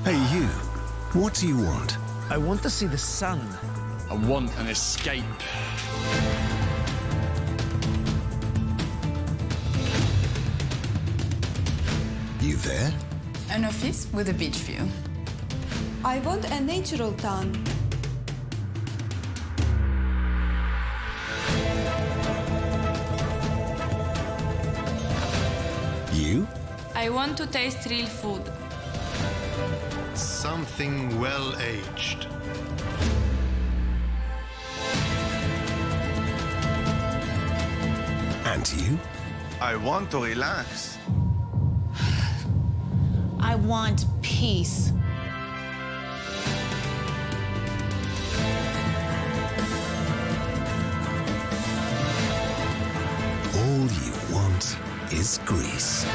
Hey, you. What do you want? I want to see the sun. I want an escape. You there? An office with a beach view. I want a natural town. You? I want to taste real food. Something well-aged. And you? I want to relax. I want peace. All you want is Greece.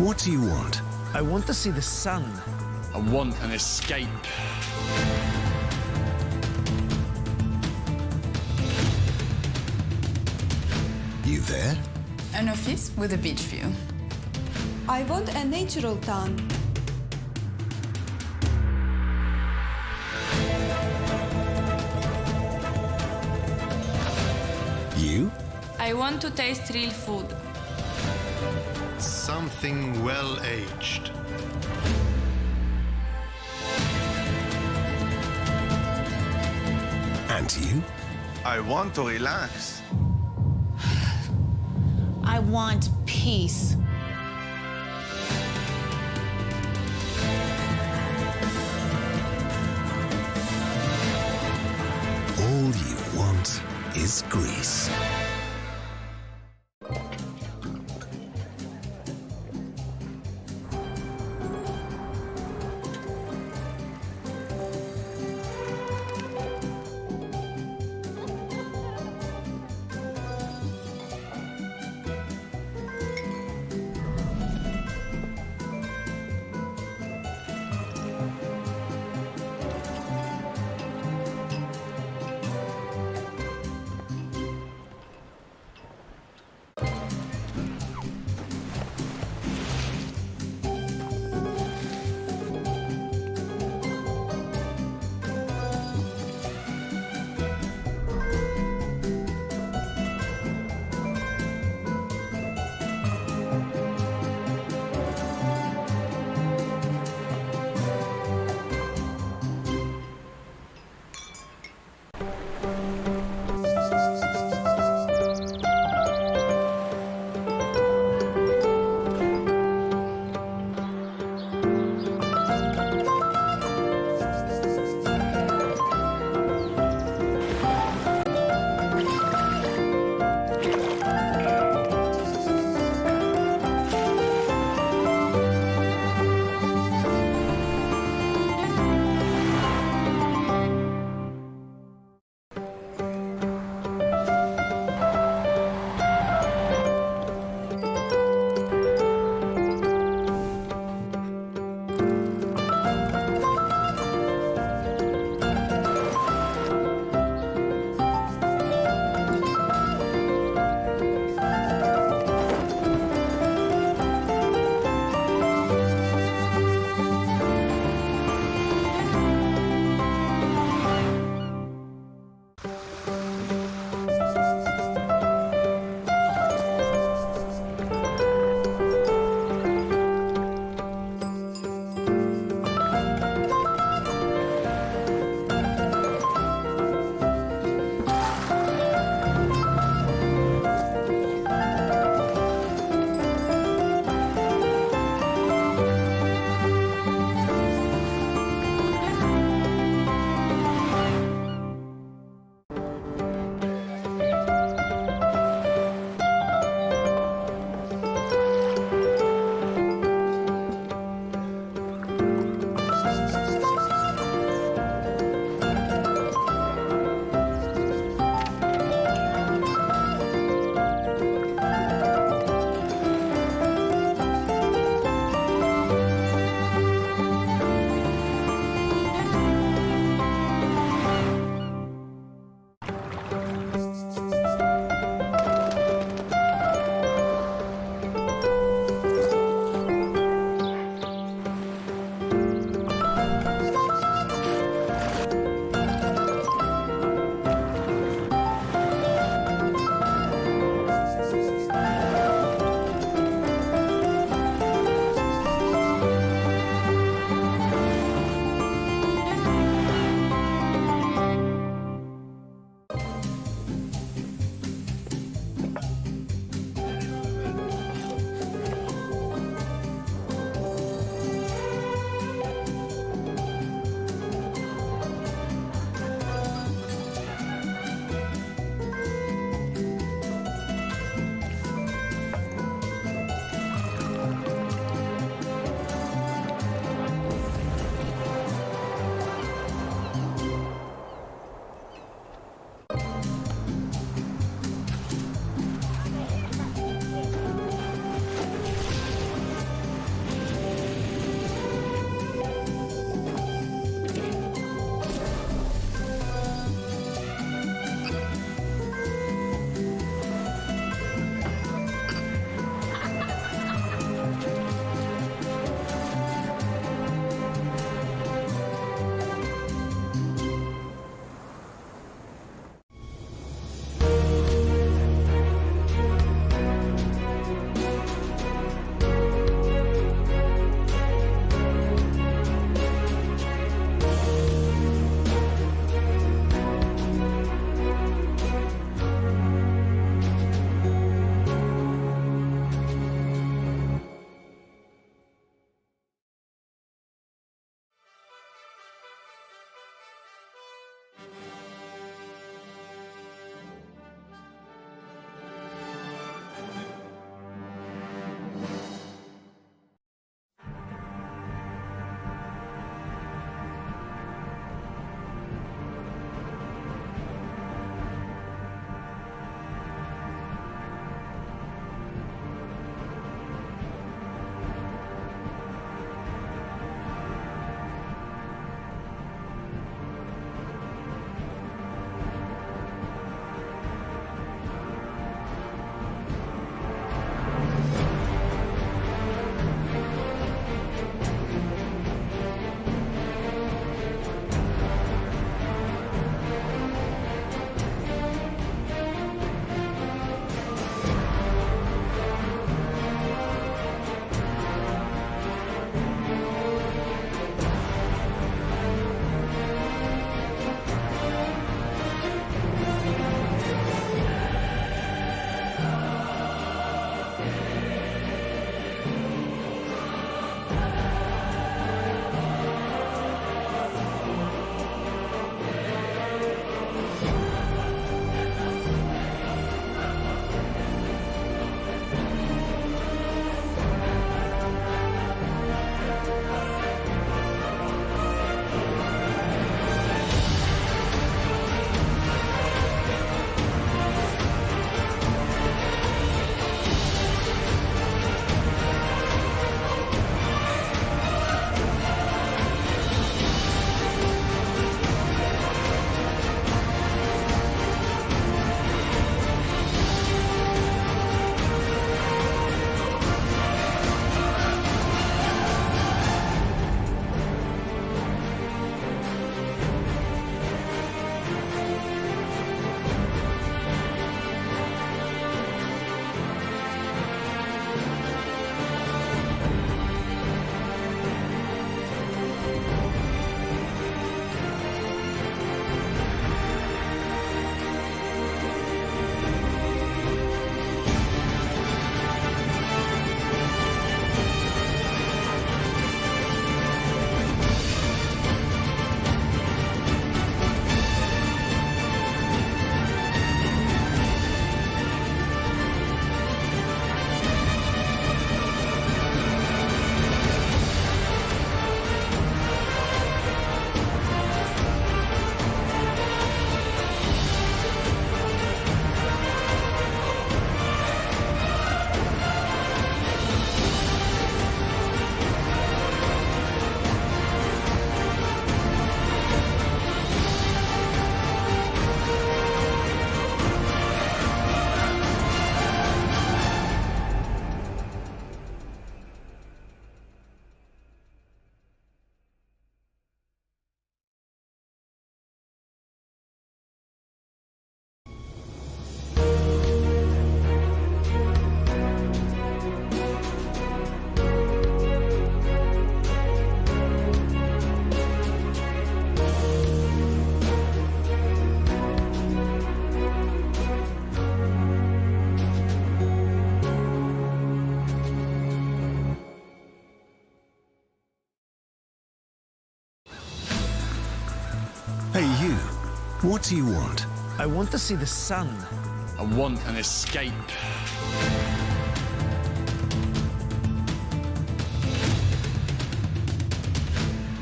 What do you want? I want to see the sun. I want an escape. You there? An office with a beach view. I want a natural town. You? I want to taste real food. Something well aged. And you? I want to relax. I want peace. All you want is Greece. Hey, you. What do you want? I want to see the sun. I want an escape.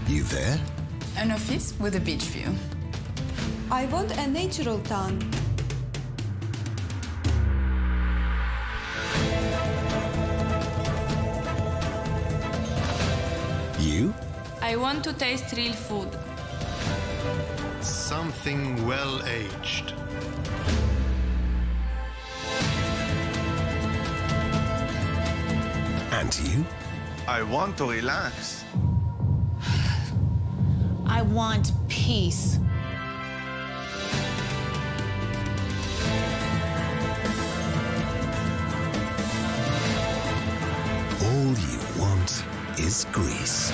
You there? An office with a beach view. I want a natural town. You? I want to taste real food. Something well aged. And you? I want to relax. I want peace. All you want is Greece.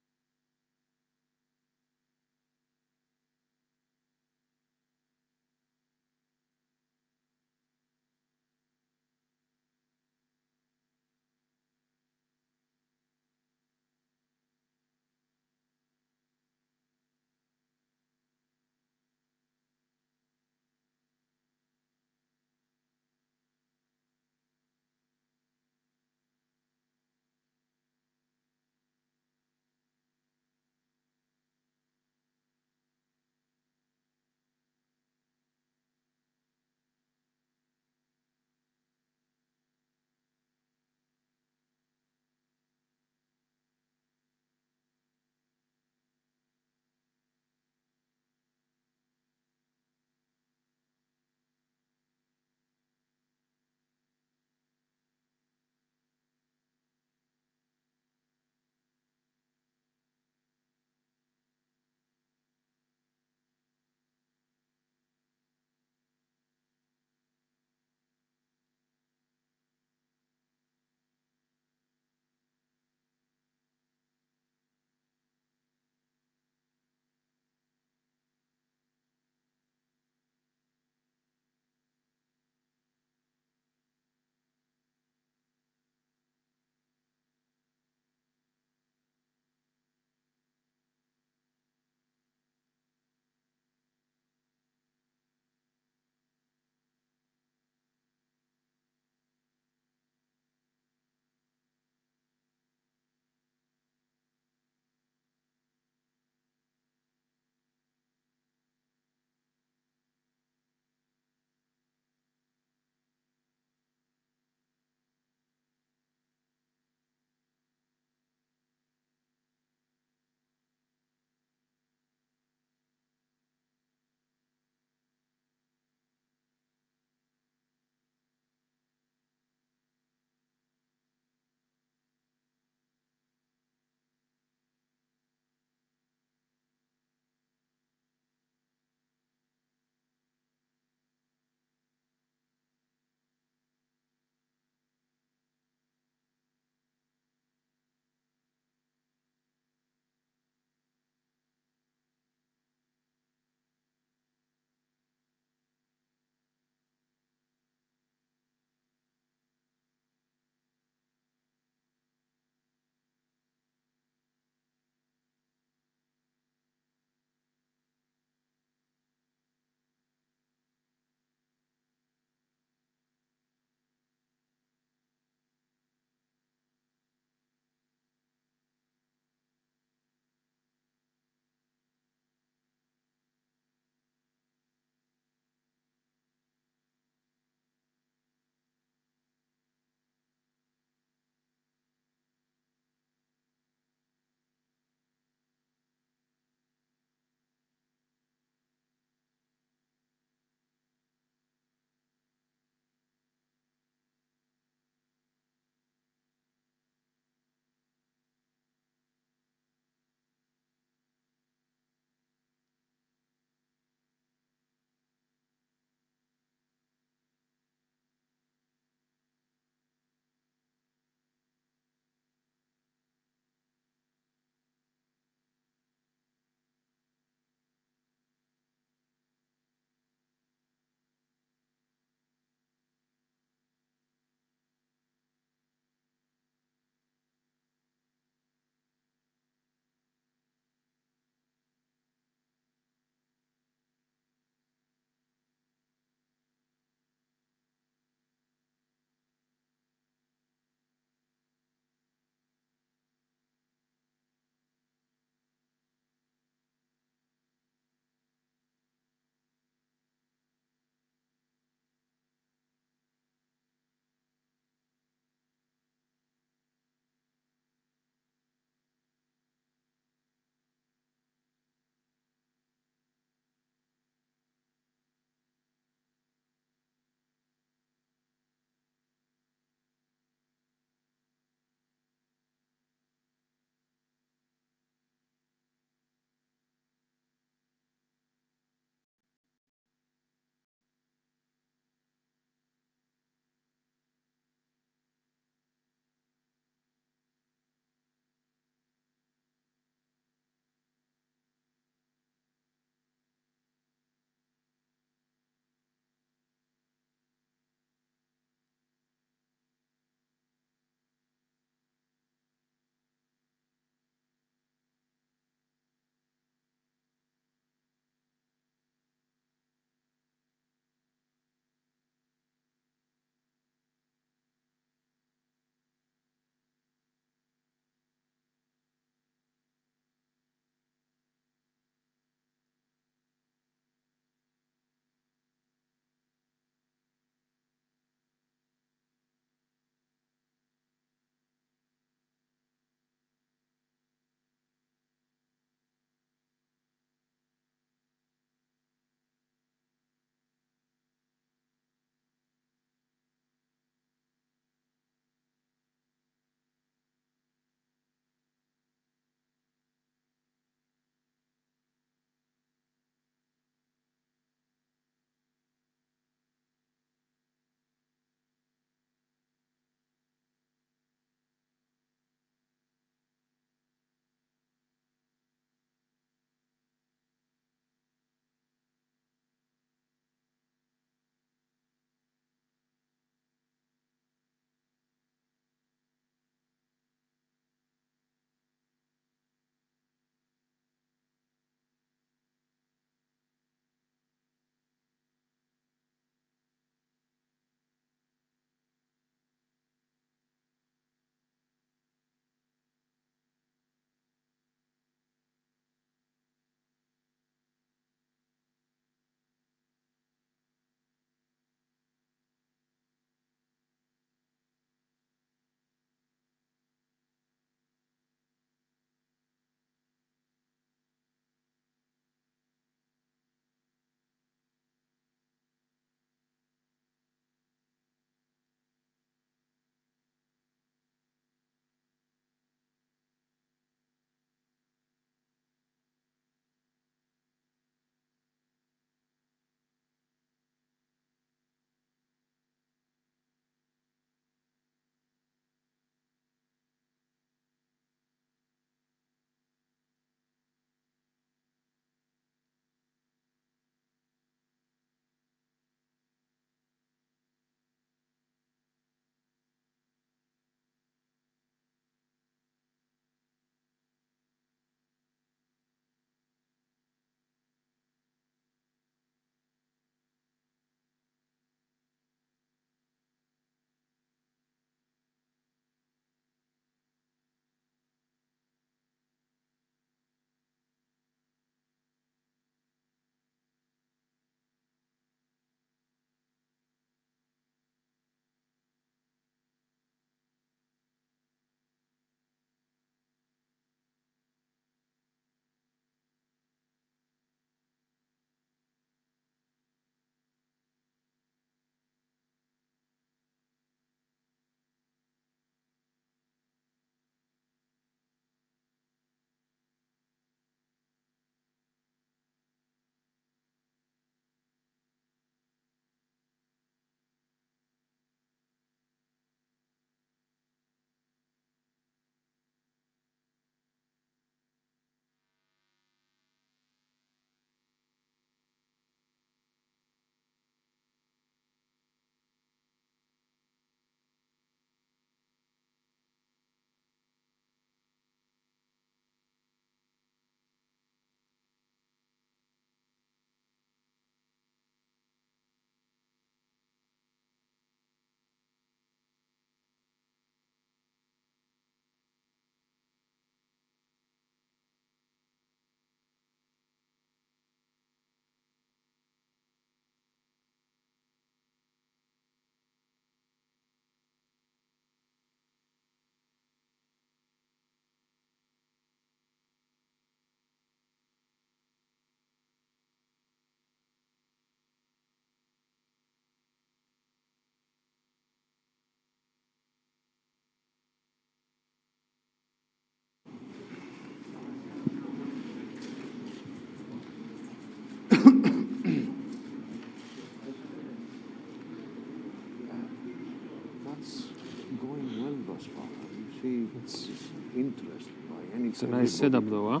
It's a nice setup though, huh?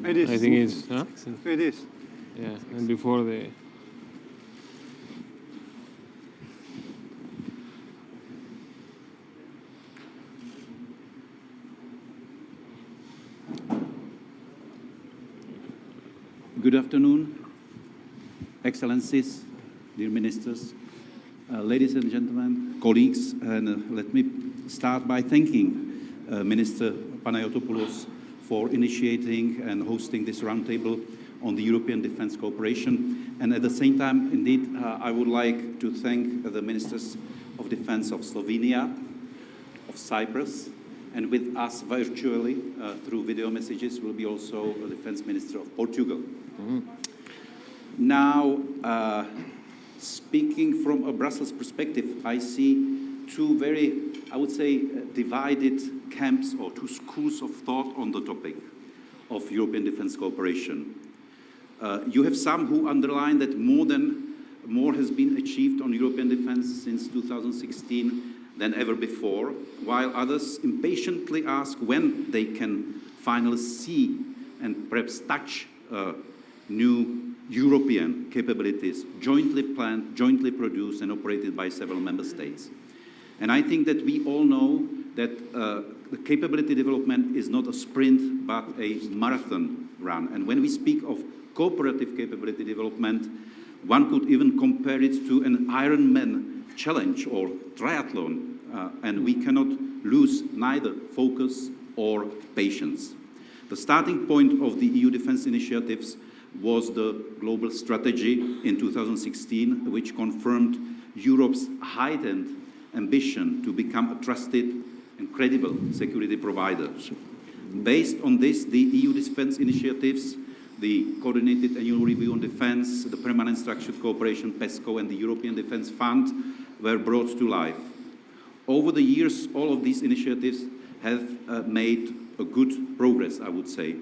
It is. I think it's, huh? It is. Yeah, and before the... Good afternoon, Excellencies, dear Ministers, ladies and gentlemen, colleagues, and let me start by thanking Minister Panayotopoulos for initiating and hosting this roundtable on the European Defence Cooperation. And at the same time, indeed, I would like to thank the Ministers of Defence of Slovenia, of Cyprus, and with us virtually through video messages will be also the Defence Minister of Portugal. Now, speaking from a Brussels perspective, I see two very, I would say, divided camps or two schools of thought on the topic of European defence cooperation. You have some who underline that more has been achieved on European defence since 2016 than ever before, while others impatiently ask when they can finally see and perhaps touch new European capabilities jointly planned, jointly produced and operated by several member states. And I think that we all know that the capability development is not a sprint but a marathon run. And when we speak of cooperative capability development, one could even compare it to an Ironman challenge or triathlon, and we cannot lose neither focus or patience. The starting point of the EU defence initiatives was the global strategy in 2016, which confirmed Europe's heightened ambition to become a trusted and credible security provider. Based on this, the EU defence initiatives, the Coordinated Annual Review on Defence, the Permanent Structured Cooperation, PESCO, and the European Defence Fund were brought to life. Over the years, all of these initiatives have made a good progress, I would say.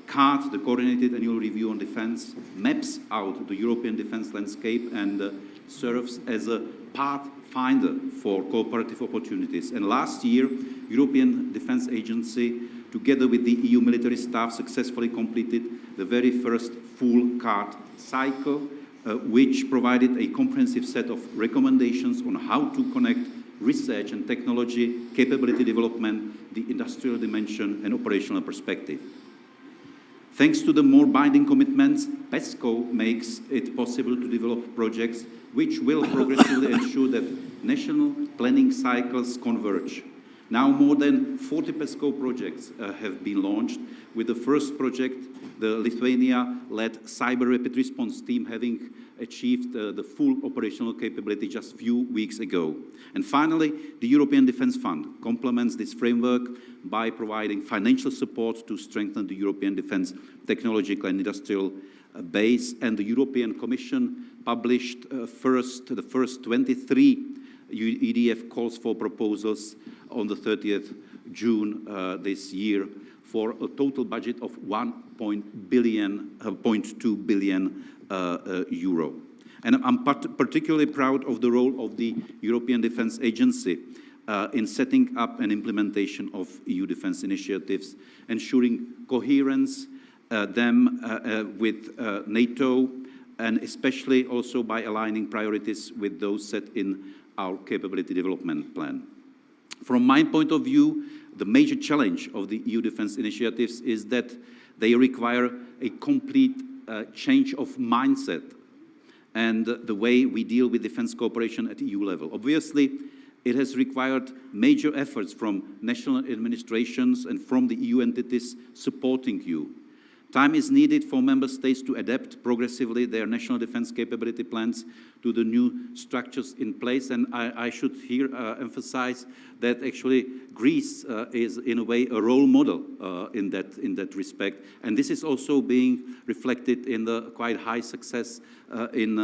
CARD, the Coordinated Annual Review on Defence, maps out the European defence landscape and serves as a pathfinder for cooperative opportunities. And last year, European Defence Agency, together with the EU military staff, successfully completed the very first full CARD cycle, which provided a comprehensive set of recommendations on how to connect research and technology, capability development, the industrial dimension, and operational perspective. Thanks to the more binding commitments, PESCO makes it possible to develop projects which will progressively ensure that national planning cycles converge. Now more than 40 PESCO projects have been launched, with the first project, the Lithuania-led Cyber Rapid Response Team, having achieved the full operational capability just a few weeks ago. And finally, the European Defence Fund complements this framework by providing financial support to strengthen the European defence technological and industrial base. And the European Commission published the first 23 EDF calls for proposals on the 30th June this year for a total budget of 1.2 billion euro. And I'm particularly proud of the role of the European Defence Agency in setting up an implementation of EU defence initiatives, ensuring coherence with NATO, and especially also by aligning priorities with those set in our capability development plan. From my point of view, the major challenge of the EU defence initiatives is that they require a complete change of mindset and the way we deal with defence cooperation at EU level. Obviously, it has required major efforts from national administrations and from the EU entities supporting you. Time is needed for member states to adapt progressively their national defence capability plans to the new structures in place. And I should here emphasize that actually Greece is in a way a role model in that respect. And this is also being reflected in the quite high success in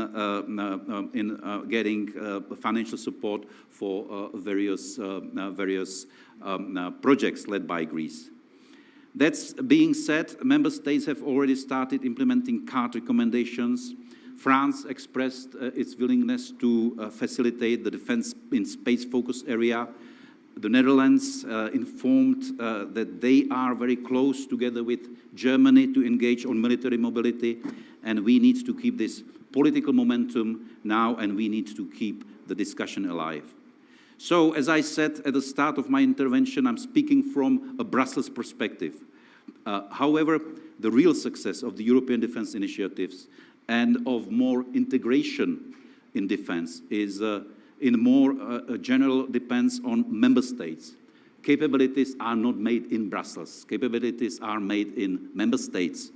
getting financial support for various projects led by Greece. That being said, member states have already started implementing CARD recommendations. France expressed its willingness to facilitate the defence in space focus area. The Netherlands informed that they are very close together with Germany to engage on military mobility, and we need to keep this political momentum now, and we need to keep the discussion alive. So, as I said at the start of my intervention, I'm speaking from a Brussels perspective. However, the real success of the European defense initiatives and of more integration in defense is in more general depends on member states. Capabilities are not made in Brussels. Capabilities are made in member states.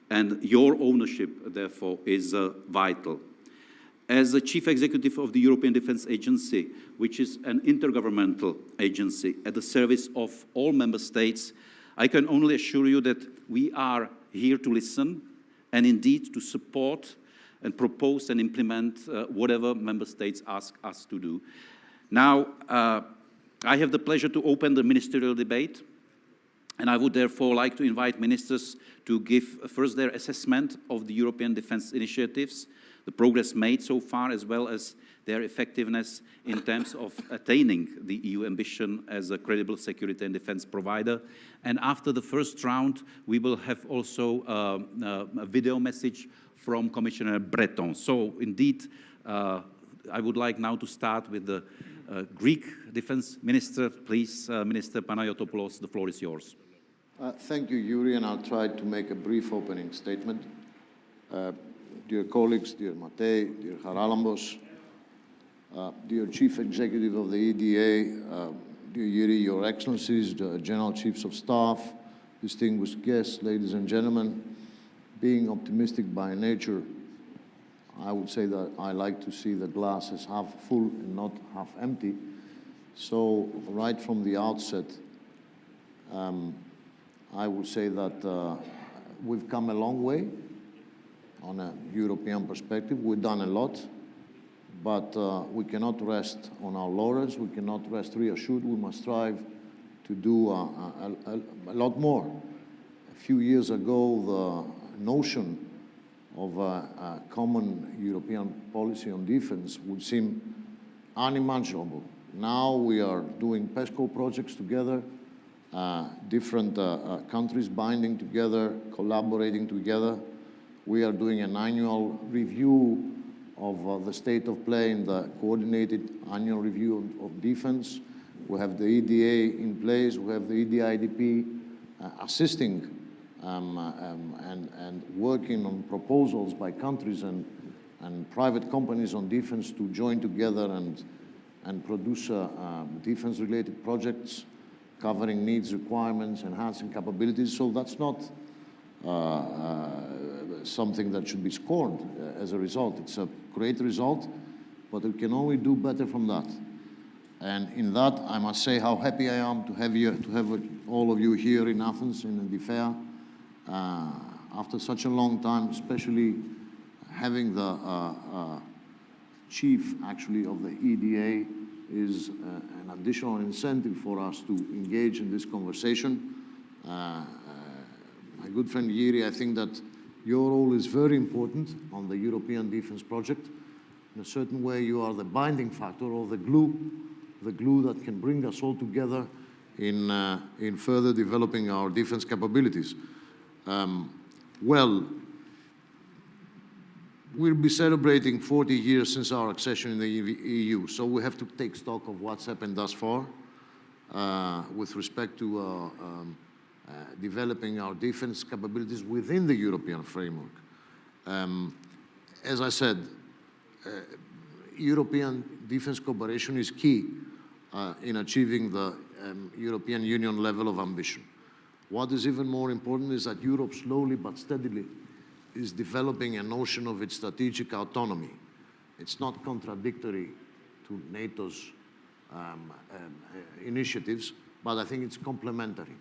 And your ownership, therefore, is vital. As the Chief Executive of the European Defence Agency, which is an intergovernmental agency at the service of all member states, I can only assure you that we are here to listen and indeed to support and propose and implement whatever member states ask us to do. Now, I have the pleasure to open the ministerial debate, and I would therefore like to invite ministers to give first their assessment of the European defence initiatives, the progress made so far, as well as their effectiveness in terms of attaining the EU ambition as a credible security and defence provider. And after the first round, we will have also a video message from Commissioner Breton. So indeed, I would like now to start with the Greek Defence Minister. Please, Minister Panayotopoulos, the floor is yours. Thank you, Yuri, and I'll try to make a brief opening statement. Dear colleagues, dear Matei, dear Haralambos, dear Chief Executive of the EDA, dear Yuri, Your Excellencies, the General Chiefs of Staff, distinguished guests, ladies and gentlemen, being optimistic by nature, I would say that I like to see the glass as half full and not half empty. So right from the outset, I would say that we've come a long way on a European perspective. We've done a lot, but we cannot rest on our laurels. We cannot rest reassured. We must strive to do a lot more. A few years ago, the notion of a common European policy on defense would seem unimaginable. Now we are doing PESCO projects together, different countries binding together, collaborating together. We are doing an annual review of the state of play in the coordinated annual review of defense. We have the EDA in place. We have the EDIDP assisting and working on proposals by countries and private companies on defense to join together and produce defense-related projects covering needs, requirements, enhancing capabilities. So that's not something that should be scorned as a result. It's a great result, but we can only do better from that. And in that, I must say how happy I am to have all of you here in Athens, in the DEFEA, after such a long time, especially having the chief, actually, of the EDA is an additional incentive for us to engage in this conversation. My good friend Yuri, I think that your role is very important on the European defense project. In a certain way, you are the binding factor or the glue that can bring us all together in further developing our defense capabilities. Well, we'll be celebrating 40 years since our accession in the EU, so we have to take stock of what's happened thus far with respect to developing our defense capabilities within the European framework. As I said, European defense cooperation is key in achieving the European Union level of ambition. What is even more important is that Europe slowly but steadily is developing a notion of its strategic autonomy. It's not contradictory to NATO's initiatives, but I think it's complementary.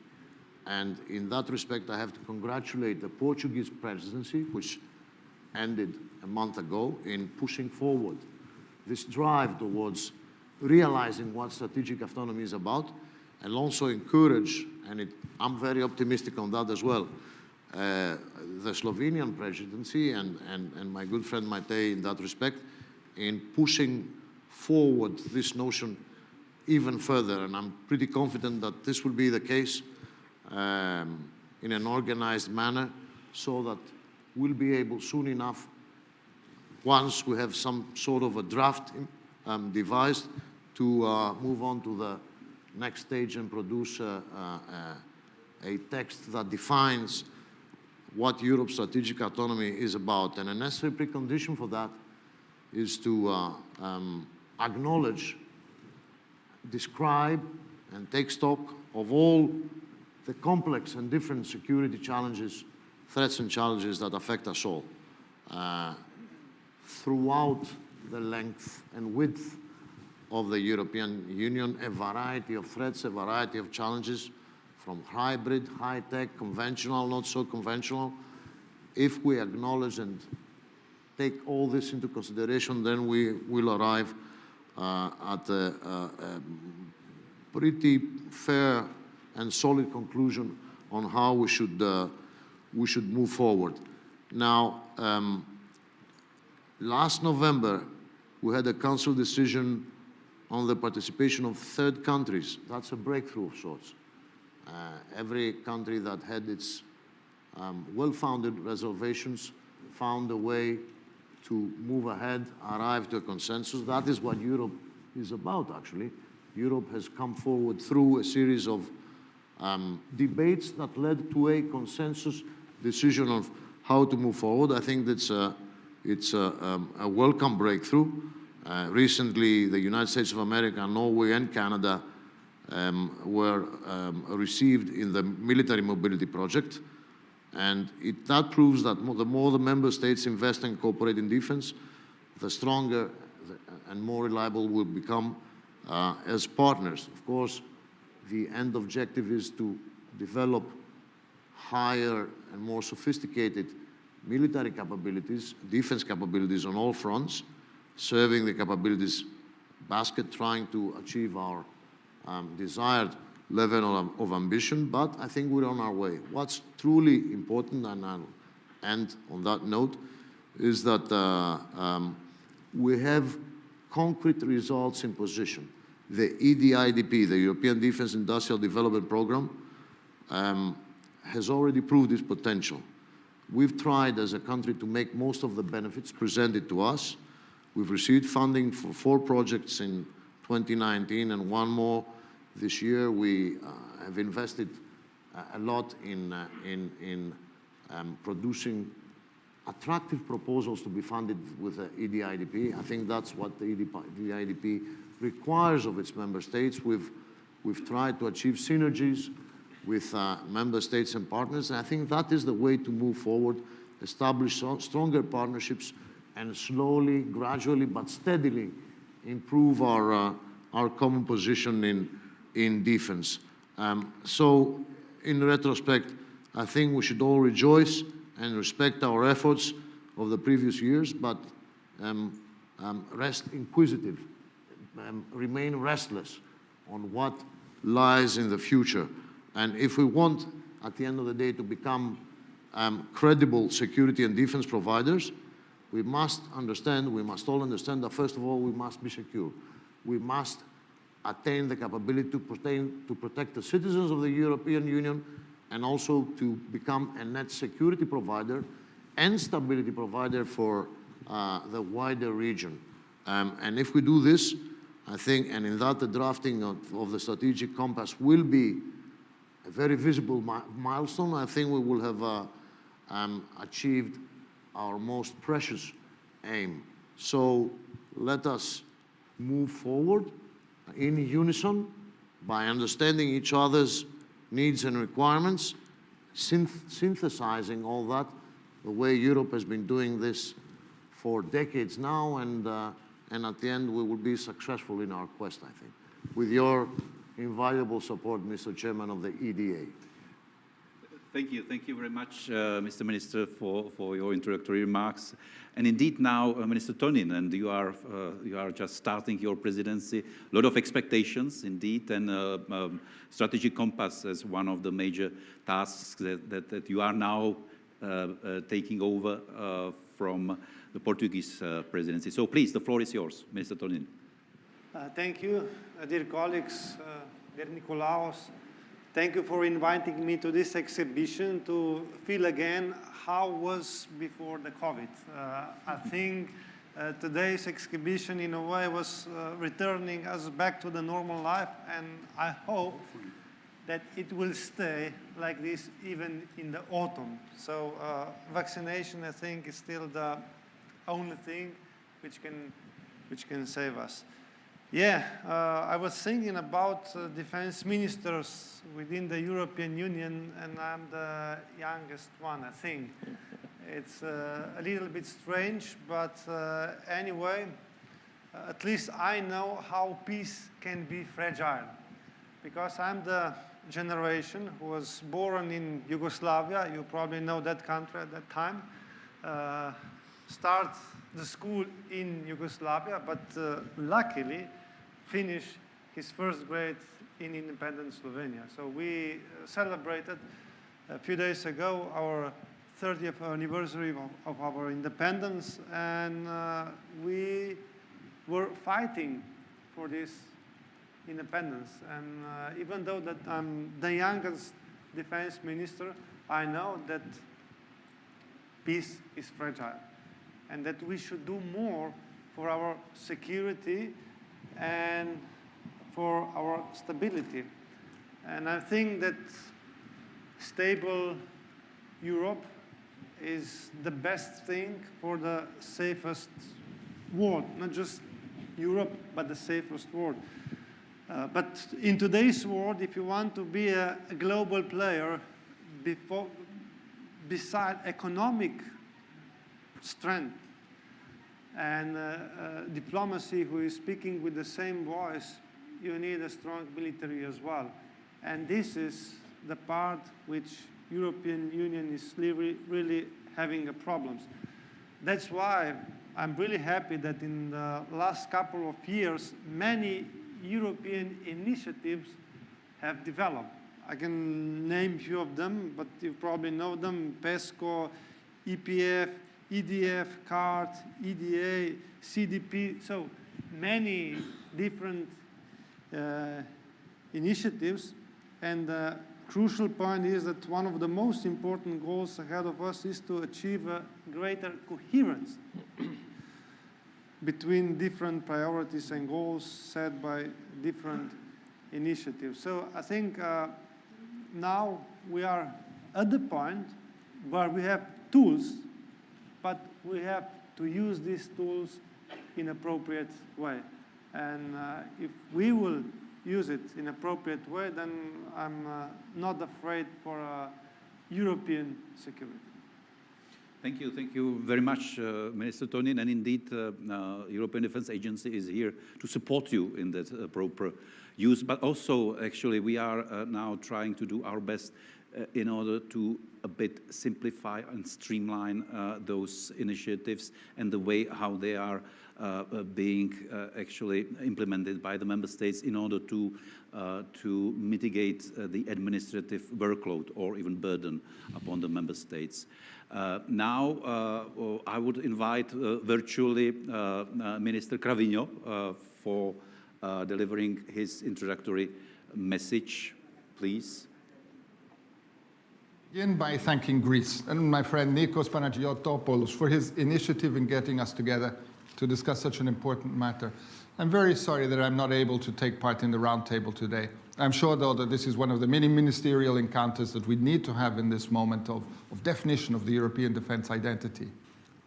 And in that respect, I have to congratulate the Portuguese presidency, which ended a month ago, in pushing forward this drive towards realizing what strategic autonomy is about, and also encourage, and I'm very optimistic on that as well, the Slovenian presidency and my good friend Matei in that respect, in pushing forward this notion even further, and I'm pretty confident that this will be the case in an organized manner, so that we'll be able soon enough, once we have some sort of a draft devised, to move on to the next stage and produce a text that defines what Europe's strategic autonomy is about. And a necessary precondition for that is to acknowledge, describe, and take stock of all the complex and different security challenges, threats and challenges that affect us all. Throughout the length and width of the European Union, a variety of threats, a variety of challenges, from hybrid, high-tech, conventional, not so conventional. If we acknowledge and take all this into consideration, then we will arrive at a pretty fair and solid conclusion on how we should move forward. Now, last November, we had a Council decision on the participation of third countries. That's a breakthrough of sorts. Every country that had its well-founded reservations found a way to move ahead, arrive to a consensus. That is what Europe is about, actually. Europe has come forward through a series of debates that led to a consensus decision of how to move forward. I think that's it's a welcome breakthrough. Recently, the United States of America, Norway, and Canada were received in the military mobility project. And that proves that the more the member states invest and cooperate in defense, the stronger and more reliable we'll become as partners. Of course, the end objective is to develop higher and more sophisticated military capabilities, defense capabilities on all fronts, serving the capabilities basket, trying to achieve our desired level of ambition, but I think we're on our way. What's truly important, and I'll end on that note, is that we have concrete results in position. The EDIDP, the European Defence Industrial Development Programme, has already proved its potential. We've tried as a country to make most of the benefits presented to us. We've received funding for 4 projects in 2019 and 1 more this year. We have invested a lot in producing attractive proposals to be funded with the EDIDP. I think that's what the EDIDP requires of its member states. We've tried to achieve synergies with member states and partners, and I think that is the way to move forward, establish stronger partnerships, and slowly, gradually, but steadily improve our common position in defense. So, in retrospect, I think we should all rejoice and respect our efforts of the previous years, but rest inquisitive, remain restless on what lies in the future. And if we want, at the end of the day, to become credible security and defense providers, we must understand, we must all understand that, first of all, we must be secure. We must attain the capability to protect the citizens of the European Union, and also to become a net security provider and stability provider for the wider region. And if we do this, I think, and in that the drafting of the strategic compass will be a very visible milestone, I think we will have achieved our most precious aim. So let us move forward in unison by understanding each other's needs and requirements, synthesizing all that the way Europe has been doing this for decades now, and at the end we will be successful in our quest, I think, with your invaluable support, Mr. Chairman of the EDA. Thank you very much, Mr. Minister, for your introductory remarks. And indeed, now, Minister Tonin, and you are just starting your presidency. A lot of expectations, indeed, and strategic compass as one of the major tasks that you are now taking over from the Portuguese presidency. So, please, the floor is yours, Minister Tonin. Thank you, dear colleagues, dear Nikolaos. Thank you for inviting me to this exhibition to feel again how it was before the COVID. I think today's exhibition in a way was returning us back to the normal life, and I hope that it will stay like this even in the autumn. So vaccination, I think, is still the only thing which can save us. Yeah, I was thinking about defense ministers within the European Union, and I'm the youngest one, I think. It's a little bit strange, but anyway, at least I know how peace can be fragile, because I'm the generation who was born in Yugoslavia. You probably know that country at that time. Start the school in Yugoslavia, but luckily finished his first grade in independent Slovenia. So we celebrated a few days ago our 30th anniversary of our independence, and we were fighting for this independence. And even though that I'm the youngest defense minister, I know that peace is fragile, and that we should do more for our security and for our stability. And I think that stable Europe is the best thing for the safest world, not just Europe, but the safest world. But in today's world, if you want to be a global player, beside economic strength and diplomacy who is speaking with the same voice, you need a strong military as well. And this is the part which European Union is really having problems. That's why I'm really happy that in the last couple of years, many European initiatives have developed. I can name a few of them, but you probably know them: PESCO, EPF, EDF, CART, EDA, CDP. So many different initiatives. And the crucial point is that one of the most important goals ahead of us is to achieve a greater coherence between different priorities and goals set by different initiatives. So I think now we are at the point where we have tools, but we have to use these tools in appropriate way. And if we will use it in appropriate way, then I'm not afraid for European security. Thank you very much, Minister Tonin. And indeed, European Defence Agency is here to support you in that proper use. But also, actually, we are now trying to do our best in order to a bit simplify and streamline those initiatives and the way how they are being actually implemented by the member states in order to mitigate the administrative workload or even burden upon the member states. Now, I would invite virtually Minister Cravigno for delivering his introductory message, please. Begin by thanking Greece and my friend Nikos Panagiotopoulos for his initiative in getting us together to discuss such an important matter. I'm very sorry that I'm not able to take part in the roundtable today. I'm sure, though, that this is one of the many ministerial encounters that we need to have in this moment of definition of the European defense identity.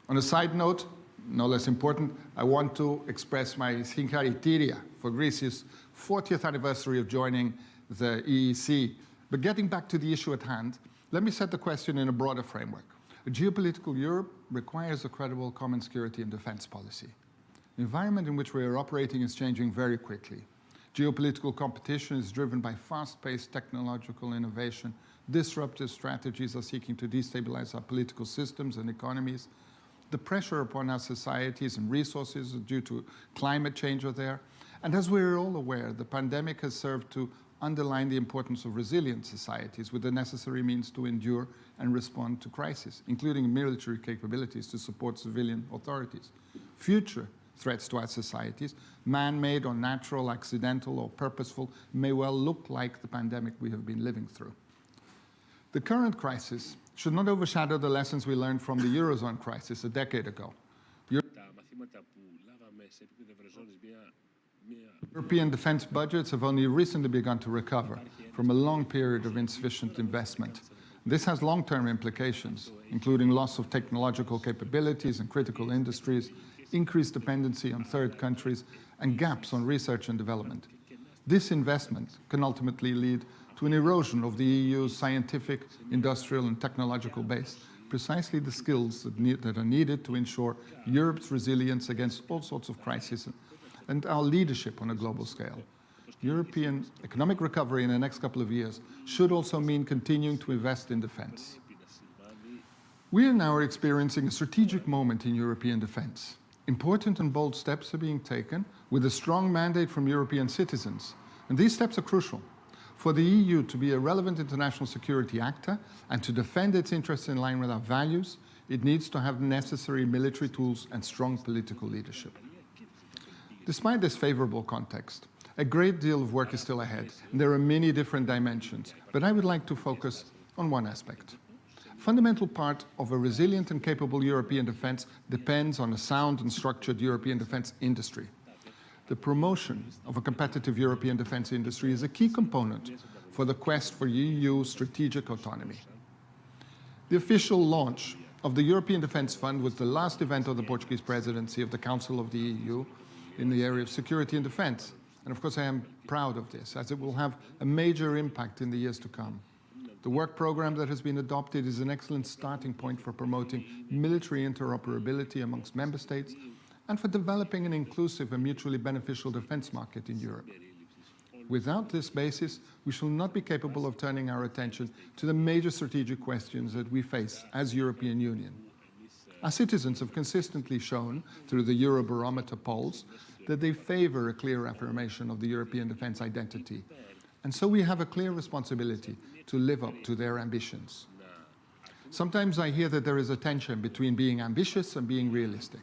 On a side note, no less important, I want to express my singharitiria for Greece's 40th anniversary of joining the EEC. But getting back to the issue at hand, let me set the question in a broader framework. A geopolitical Europe requires a credible common security and defense policy. The environment in which we are operating is changing very quickly. Geopolitical competition is driven by fast-paced technological innovation. Disruptive strategies are seeking to destabilize our political systems and economies. The pressure upon our societies and resources due to climate change are there. And as we're all aware, the pandemic has served to underline the importance of resilient societies with the necessary means to endure and respond to crisis, including military capabilities to support civilian authorities. Future threats to our societies, man-made or natural, accidental or purposeful, may well look like the pandemic we have been living through. The current crisis should not overshadow the lessons we learned from the Eurozone crisis a decade ago. European defense budgets have only recently begun to recover from a long period of insufficient investment. This has long-term implications, including loss of technological capabilities in critical industries, increased dependency on third countries, and gaps on research and development. This investment can ultimately lead to an erosion of the EU's scientific, industrial, and technological base, precisely the skills that are needed to ensure Europe's resilience against all sorts of crises and our leadership on a global scale. European economic recovery in the next couple of years should also mean continuing to invest in defense. We are now experiencing a strategic moment in European defense. Important and bold steps are being taken with a strong mandate from European citizens. And these steps are crucial. For the EU to be a relevant international security actor and to defend its interests in line with our values, it needs to have necessary military tools and strong political leadership. Despite this favorable context, a great deal of work is still ahead, and there are many different dimensions, but I would like to focus on one aspect. A fundamental part of a resilient and capable European defense depends on a sound and structured European defense industry. The promotion of a competitive European defense industry is a key component for the quest for EU strategic autonomy. The official launch of the European Defence Fund was the last event of the Portuguese presidency of the Council of the EU in the area of security and defence. And of course I am proud of this, as it will have a major impact in the years to come. The work programme that has been adopted is an excellent starting point for promoting military interoperability amongst member states and for developing an inclusive and mutually beneficial defence market in Europe. Without this basis, we shall not be capable of turning our attention to the major strategic questions that we face as European Union. Our citizens have consistently shown, through the Eurobarometer polls, that they favour a clear affirmation of the European defence identity. And so we have a clear responsibility to live up to their ambitions. Sometimes I hear that there is a tension between being ambitious and being realistic.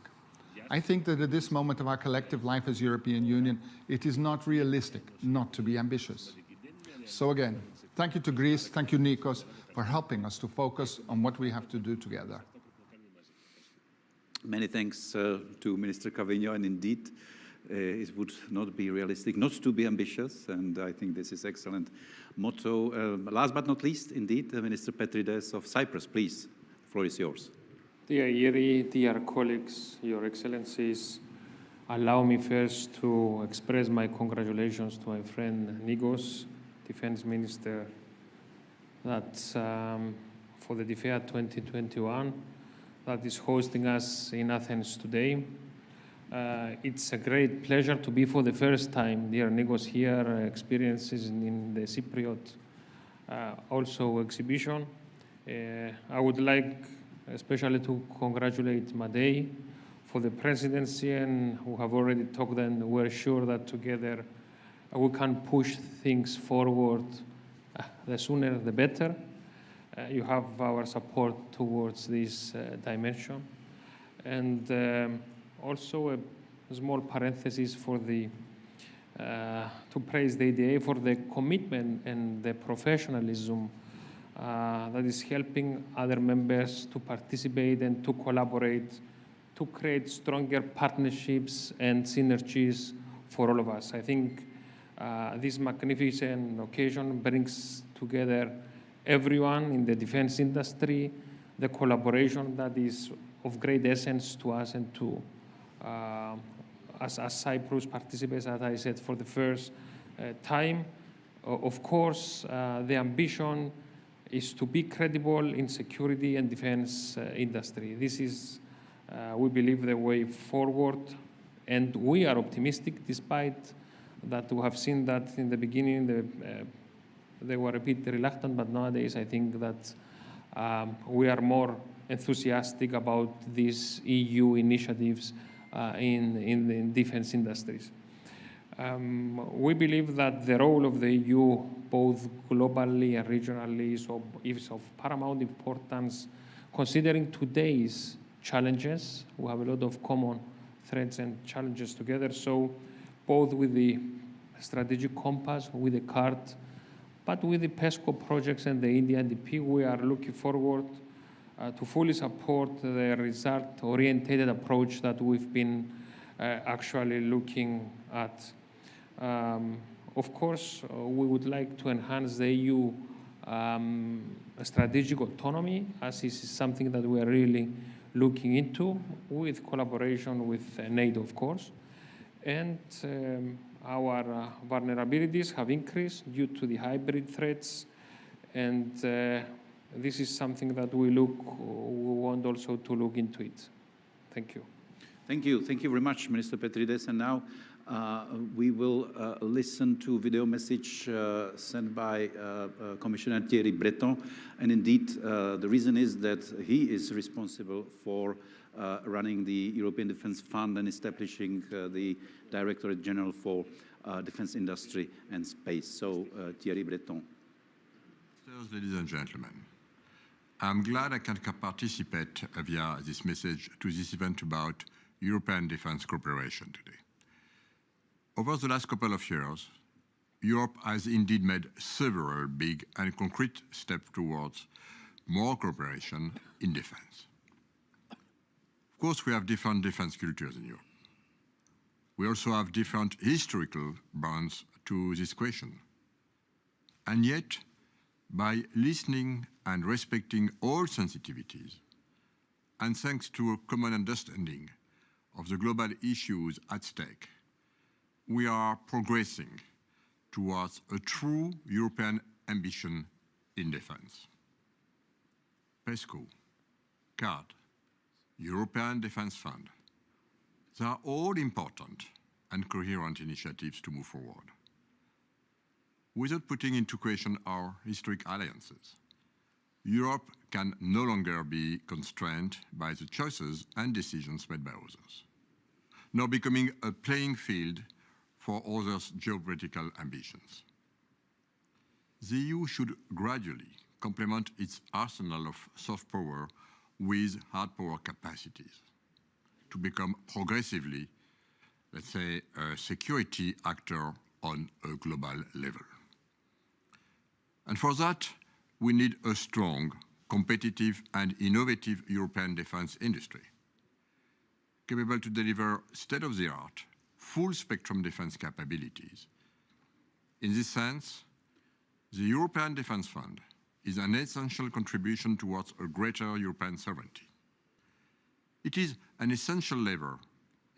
I think that at this moment of our collective life as European Union, it is not realistic not to be ambitious. So again, thank you to Greece, thank you Nikos, for helping us to focus on what we have to do together. Many thanks to Minister Cavigno, and indeed, it would not be realistic not to be ambitious, and I think this is an excellent motto. Last but not least, indeed, Minister Petrides of Cyprus, please, the floor is yours. Dear Iri, dear colleagues, Your Excellencies, allow me first to express my congratulations to my friend Nikos, Defense Minister, that for the DEFEA2021 that is hosting us in Athens today. It's a great pleasure to be for the first time, dear Nikos, here, experiences in the Cypriot also exhibition. I would like especially to congratulate Madei for the presidency, and who have already talked, and we're sure that together we can push things forward. The sooner the better. You have our support towards this dimension. And also a small parenthesis for the to praise the EDA for the commitment and the professionalism that is helping other members to participate and to collaborate to create stronger partnerships and synergies for all of us. I think this magnificent occasion brings together everyone in the defense industry, the collaboration that is of great essence to us and to as Cyprus participates, as I said, for the first time. Of course, the ambition is to be credible in security and defense industry. This is, we believe, the way forward, and we are optimistic, despite that we have seen that in the beginning they were a bit reluctant, but nowadays I think that we are more enthusiastic about these EU initiatives in the defense industries. We believe that the role of the EU, both globally and regionally, is of paramount importance, considering today's challenges. We have a lot of common threats and challenges together. So both with the strategic compass, with the card, but with the PESCO projects and the India NDP, we are looking forward to fully support the result-oriented approach that we've been actually looking at. Of course, we would like to enhance the EU strategic autonomy, as this is something that we are really looking into with collaboration with NATO, of course. And our vulnerabilities have increased due to the hybrid threats, and this is something that we want also to look into it. Thank you. Thank you. Thank you very much, Minister Petrides. And now we will listen to a video message sent by Commissioner Thierry Breton. And indeed, the reason is that he is responsible for running the European Defence Fund and establishing the Directorate General for Defence Industry and Space. So, Thierry Breton. Ladies and gentlemen, I'm glad I can participate via this message to this event about European defence cooperation today. Over the last couple of years, Europe has indeed made several big and concrete steps towards more cooperation in defence. Of course, we have different defence cultures in Europe. We also have different historical bonds to this question. And yet, by listening and respecting all sensitivities, and thanks to a common understanding of the global issues at stake, we are progressing towards a true European ambition in defence. PESCO, CARD, European Defence Fund, they are all important and coherent initiatives to move forward. Without putting into question our historic alliances, Europe can no longer be constrained by the choices and decisions made by others, nor becoming a playing field for others' geopolitical ambitions. The EU should gradually complement its arsenal of soft power with hard power capacities to become progressively, let's say, a security actor on a global level. And for that, we need a strong, competitive and innovative European defence industry, capable to deliver state-of-the-art, full-spectrum defence capabilities. In this sense, the European Defence Fund is an essential contribution towards a greater European sovereignty. It is an essential lever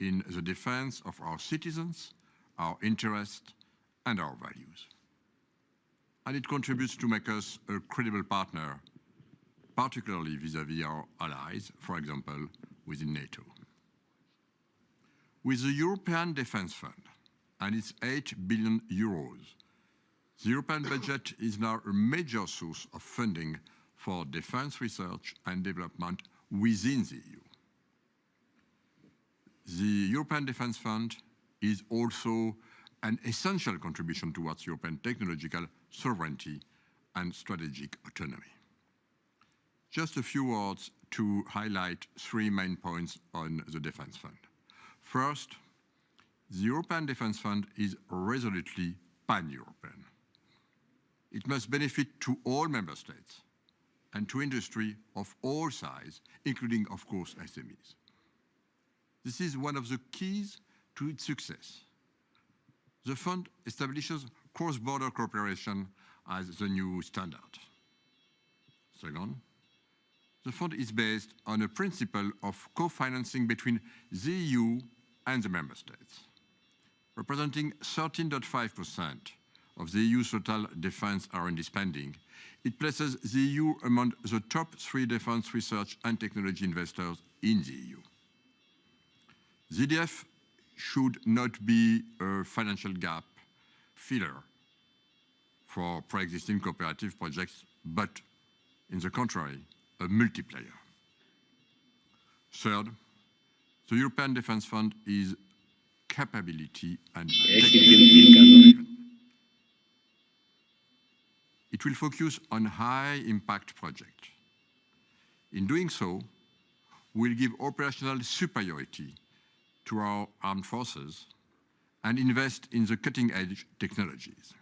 in the defence of our citizens, our interests, and our values. And it contributes to make us a credible partner, particularly vis-à-vis our allies, for example, within NATO. With the European Defence Fund and its 8 billion euros, the European budget is now a major source of funding for defence research and development within the EU. The European Defence Fund is also an essential contribution towards European technological sovereignty and strategic autonomy. Just a few words to highlight 3 main points on the Defence Fund. First, the European Defence Fund is resolutely pan-European. It must benefit to all member states and to industry of all sizes, including, of course, SMEs. This is one of the keys to its success. The fund establishes cross-border cooperation as the new standard. Second, the fund is based on a principle of co-financing between the EU and the member states. Representing 13.5% of the EU's total defence R&D spending, it places the EU among the top 3 defence research and technology investors in the EU. The EDF should not be a financial gap filler for pre-existing cooperative projects, but, in the contrary, a multiplier. Third, the European Defence Fund is capability and technology driven. It will focus on high-impact projects. In doing so, we'll give operational superiority to our armed forces and invest in the cutting-edge technologies.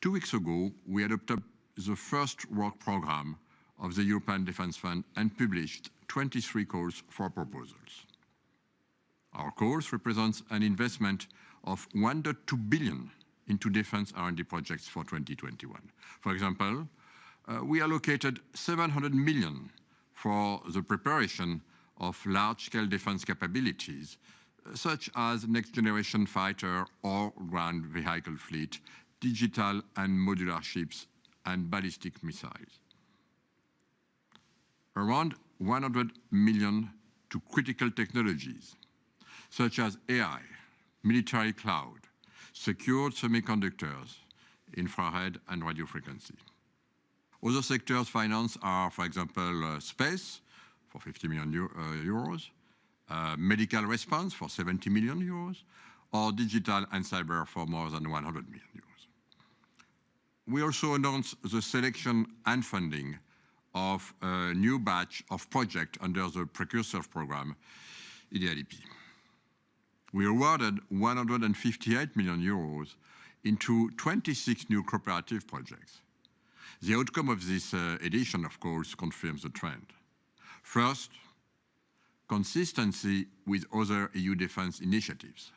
2 weeks ago, we adopted the first work program of the European Defence Fund and published 23 calls for proposals. Our calls represent an investment of 1.2 billion into defence R&D projects for 2021. For example, we allocated 700 million for the preparation of large-scale defence capabilities, such as next-generation fighter or ground vehicle fleet, digital and modular ships, and ballistic missiles. Around 100 million to critical technologies, such as AI, military cloud, secured semiconductors, infrared and radio frequency. Other sectors financed are, for example, space for 50 million euros, medical response for 70 million euros, or digital and cyber for more than 100 million euros. We also announced the selection and funding of a new batch of projects under the Precursor program, EDIDP. We awarded 158 million euros into 26 new cooperative projects. The outcome of this edition, of course, confirms the trend. First, consistency with other EU defense initiatives.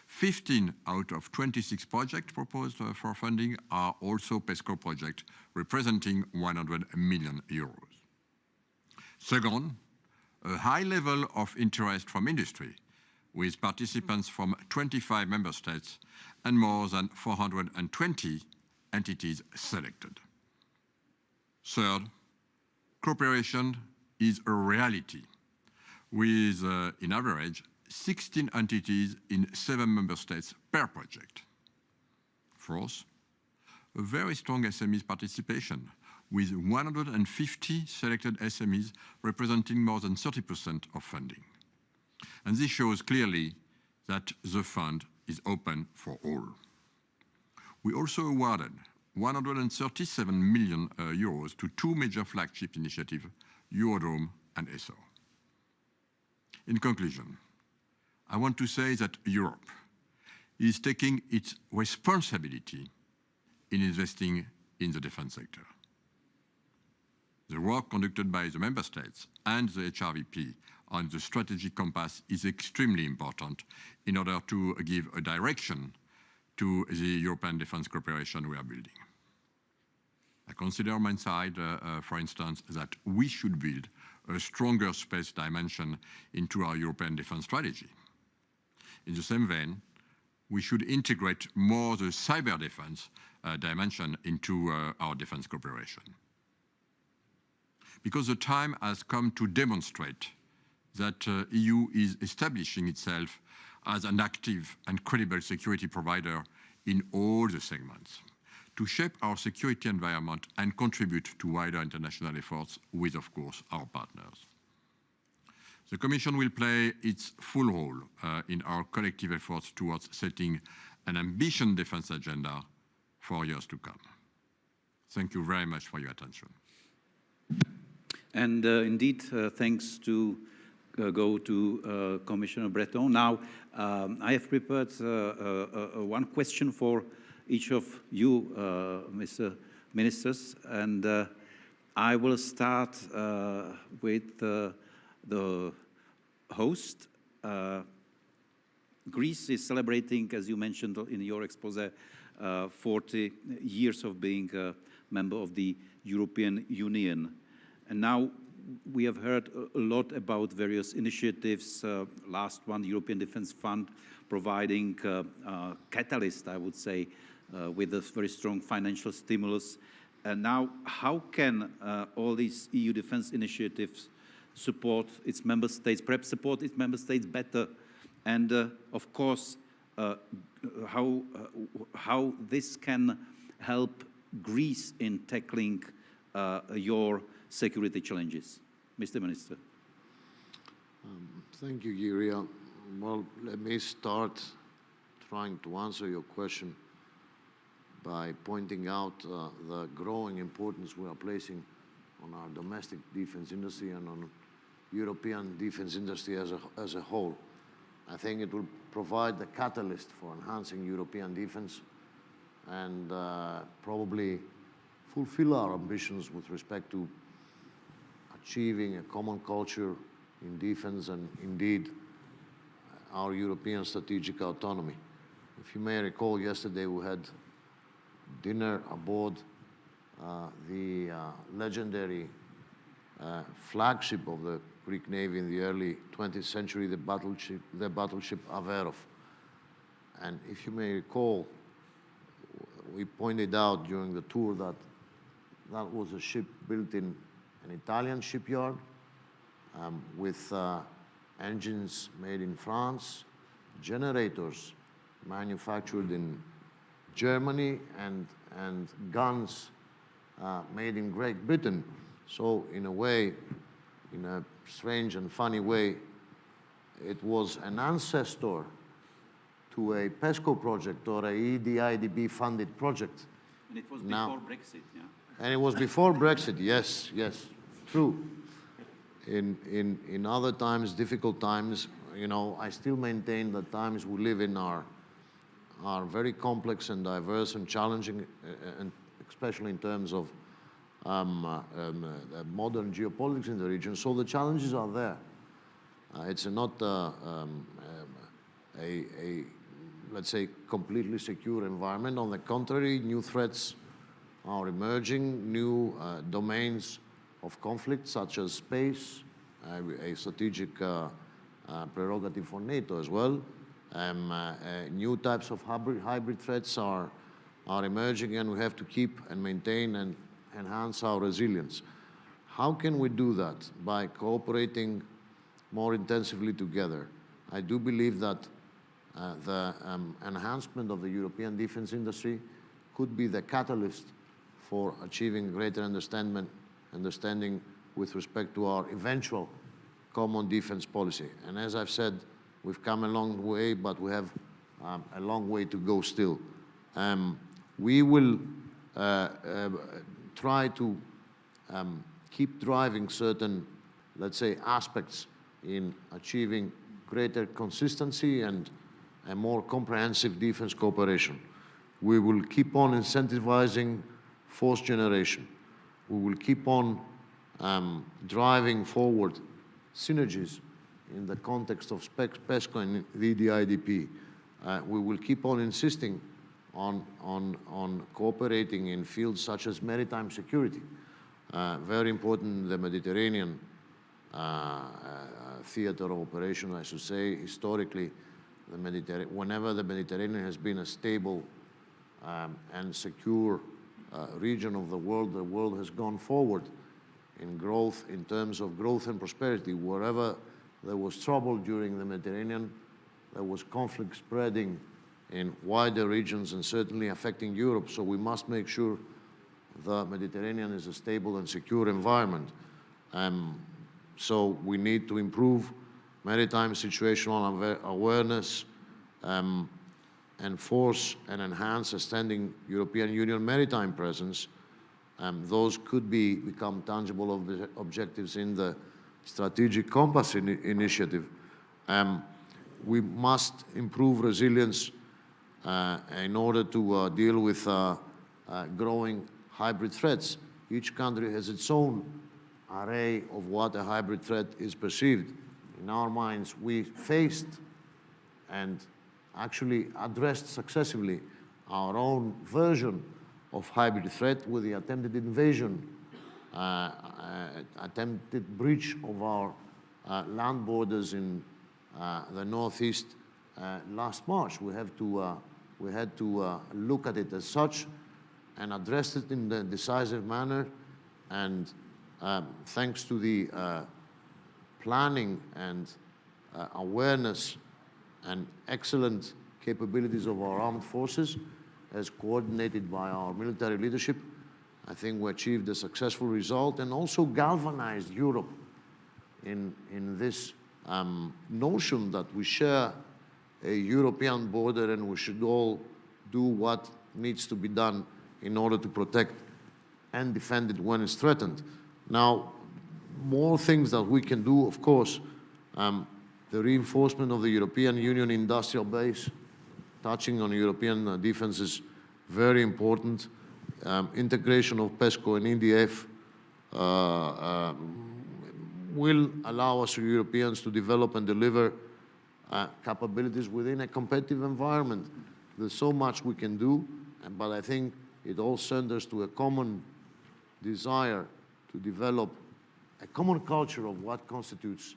15 out of 26 projects proposed for funding are also PESCO projects, representing 100 million euros. Second, a high level of interest from industry, with participants from 25 member states and more than 420 entities selected. Third, cooperation is a reality, with, in average, 16 entities in 7 member states per project. Fourth, a very strong SMEs participation, with 150 selected SMEs representing more than 30% of funding. And this shows clearly that the fund is open for all. We also awarded 137 million euros to 2 major flagship initiatives, Eurodrone and ESSOR. In conclusion, I want to say that Europe is taking its responsibility in investing in the defense sector. The work conducted by the member states and the HRVP on the strategic compass is extremely important in order to give a direction to the European defense cooperation we are building. I consider on my side, for instance, that we should build a stronger space dimension into our European defense strategy. In the same vein, we should integrate more the cyber defense dimension into our defense cooperation. Because the time has come to demonstrate that EU is establishing itself as an active and credible security provider in all the segments, to shape our security environment and contribute to wider international efforts with, of course, our partners. The Commission will play its full role in our collective efforts towards setting an ambitious defense agenda for years to come. Thank you very much for your attention. And indeed, thanks to go to Commissioner Breton. Now, I have prepared one question for each of you, Mr. Ministers, and I will start with the host. Greece is celebrating, as you mentioned in your expose, 40 years of being a member of the European Union. And now we have heard a lot about various initiatives. Last one, the European Defence Fund, providing a catalyst, I would say, with a very strong financial stimulus. And now, how can all these EU defence initiatives support its member states, perhaps support its member states better? And of course, how this can help Greece in tackling your security challenges. Mr. Minister. Thank you, Gyria. Well, let me start trying to answer your question by pointing out the growing importance we are placing on our domestic defense industry and on European defense industry as a whole. I think it will provide the catalyst for enhancing European defense and probably fulfill our ambitions with respect to achieving a common culture in defense and indeed our European strategic autonomy. If you may recall, yesterday we had dinner aboard the legendary flagship of the Greek Navy in the early 20th century, the battleship Averov. And if you may recall, we pointed out during the tour that that was a ship built in an Italian shipyard with engines made in France, generators manufactured in Germany, and guns made in Great Britain. So in a way, in a strange and funny way, it was an ancestor to a PESCO project or a EDIDB funded project. And it was before Brexit, yeah? And it was before Brexit, yes, yes, true. In other times, difficult times, you know, I still maintain that times we live in are very complex and diverse and challenging, and especially in terms of modern geopolitics in the region. So the challenges are there. It's not let's say, completely secure environment. On the contrary, new threats are emerging, new domains of conflict, such as space, a strategic prerogative for NATO as well. New types of hybrid threats are emerging, and we have to keep and maintain and enhance our resilience. How can we do that? By cooperating more intensively together. I do believe that the enhancement of the European defense industry could be the catalyst for achieving greater understanding with respect to our eventual common defense policy. And as I've said, we've come a long way, but we have a long way to go still. We will try to keep driving certain, let's say, aspects in achieving greater consistency and a more comprehensive defense cooperation. We will keep on incentivizing force generation. We will keep on driving forward synergies in the context of PESCO and the DIDP. We will keep on insisting on cooperating in fields such as maritime security. Very important in the Mediterranean theater of operation, I should say. Historically, whenever the Mediterranean has been a stable and secure region of the world has gone forward in growth, in terms of growth and prosperity. Wherever there was trouble during the Mediterranean, there was conflict spreading in wider regions and certainly affecting Europe. So we must make sure the Mediterranean is a stable and secure environment. So we need to improve maritime situational awareness, enforce and enhance a standing European Union maritime presence. Those could become tangible objectives in the Strategic Compass initiative. We must improve resilience in order to deal with growing hybrid threats. Each country has its own array of what a hybrid threat is perceived. In our minds, we faced and actually addressed successively our own version of hybrid threat with the attempted invasion, attempted breach of our land borders in the northeast last March. We had to look at it as such and address it in a decisive manner. And thanks to the planning and awareness and excellent capabilities of our armed forces, as coordinated by our military leadership, I think we achieved a successful result and also galvanized Europe in this notion that we share a European border and we should all do what needs to be done in order to protect and defend it when it's threatened. Now, more things that we can do, of course. the reinforcement of the European Union industrial base, touching on European defense is very important. Integration of PESCO and EDF will allow us Europeans to develop and deliver capabilities within a competitive environment. There's so much we can do, but I think it all centers to a common desire to develop a common culture of what constitutes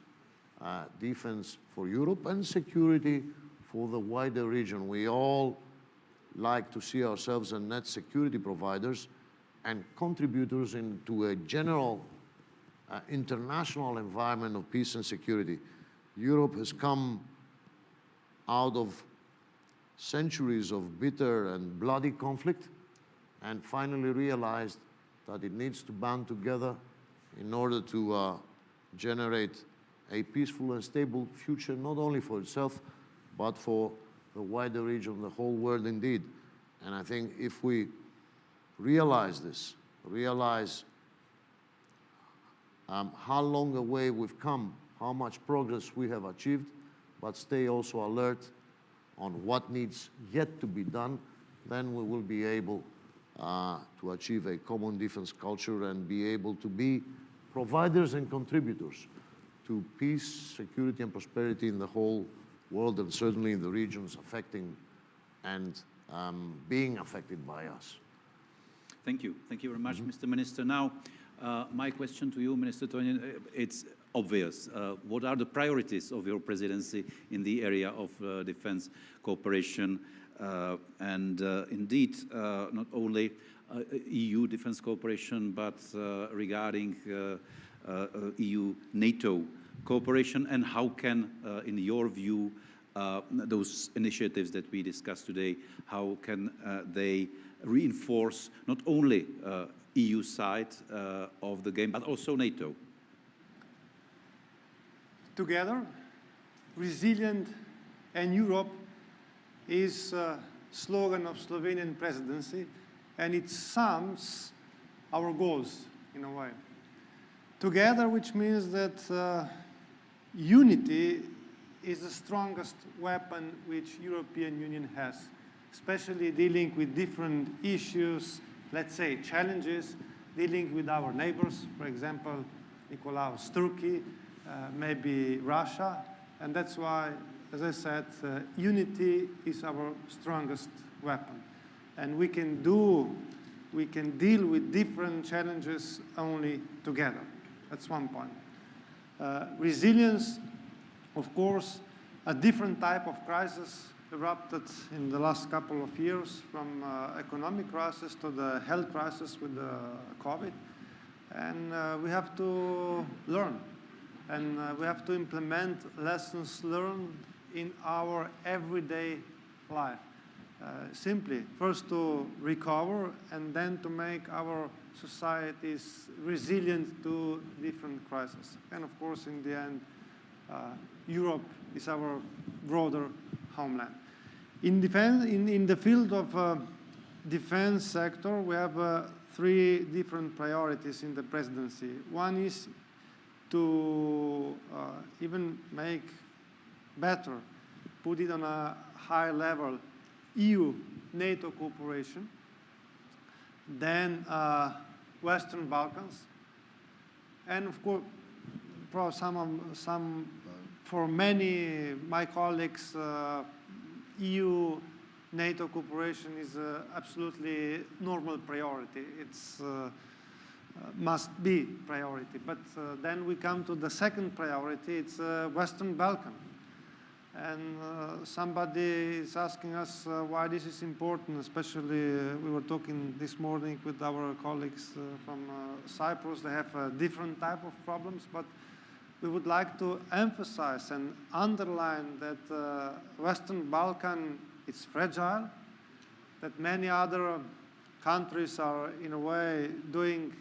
defense for Europe and security for the wider region. We all like to see ourselves as net security providers and contributors into a general international environment of peace and security. Europe has come out of centuries of bitter and bloody conflict and finally realized that it needs to band together in order to generate a peaceful and stable future, not only for itself, but for the wider region, the whole world indeed. And I think if we realize this, realize how long a way we've come, how much progress we have achieved, but stay also alert on what needs yet to be done, then we will be able to achieve a common defense culture and be able to be providers and contributors to peace, security, and prosperity in the whole world, and certainly in the regions affecting and being affected by us. Thank you. Thank you very much, Mr. Minister. Now, my question to you, Minister Toninen, it's obvious. What are the priorities of your presidency in the area of defense cooperation? Indeed, not only EU defense cooperation, but regarding EU-NATO cooperation, and how can, in your view, those initiatives that we discussed today, how can they reinforce not only EU side of the game, but also NATO? Together, resilient and Europe is a slogan of Slovenian presidency, and it sums our goals in a way. Together, which means that unity is the strongest weapon which European Union has, especially dealing with different issues, let's say challenges, dealing with our neighbors, for example, Nicolaus, Turkey, maybe Russia, and that's why, as I said, unity is our strongest weapon. And we can deal with different challenges only together. That's one point. Resilience, of course, a different type of crisis erupted in the last couple of years, from economic crisis to the health crisis with the COVID. And we have to learn, and we have to implement lessons learned in our everyday life. Simply, first to recover, and then to make our societies resilient to different crises. And of course, in the end, Europe is our broader homeland. In the field of defense sector, we have three different priorities in the presidency. One is to even make better, put it on a high level, EU-NATO cooperation, then Western Balkans, and of course, for many my colleagues, EU-NATO cooperation is absolutely normal priority. It's must be priority. But then we come to the second priority. It's Western Balkan. And somebody is asking us why this is important, especially we were talking this morning with our colleagues from Cyprus. They have a different type of problems, but we would like to emphasize and underline that Western Balkan is fragile, that many other countries are in a way doing,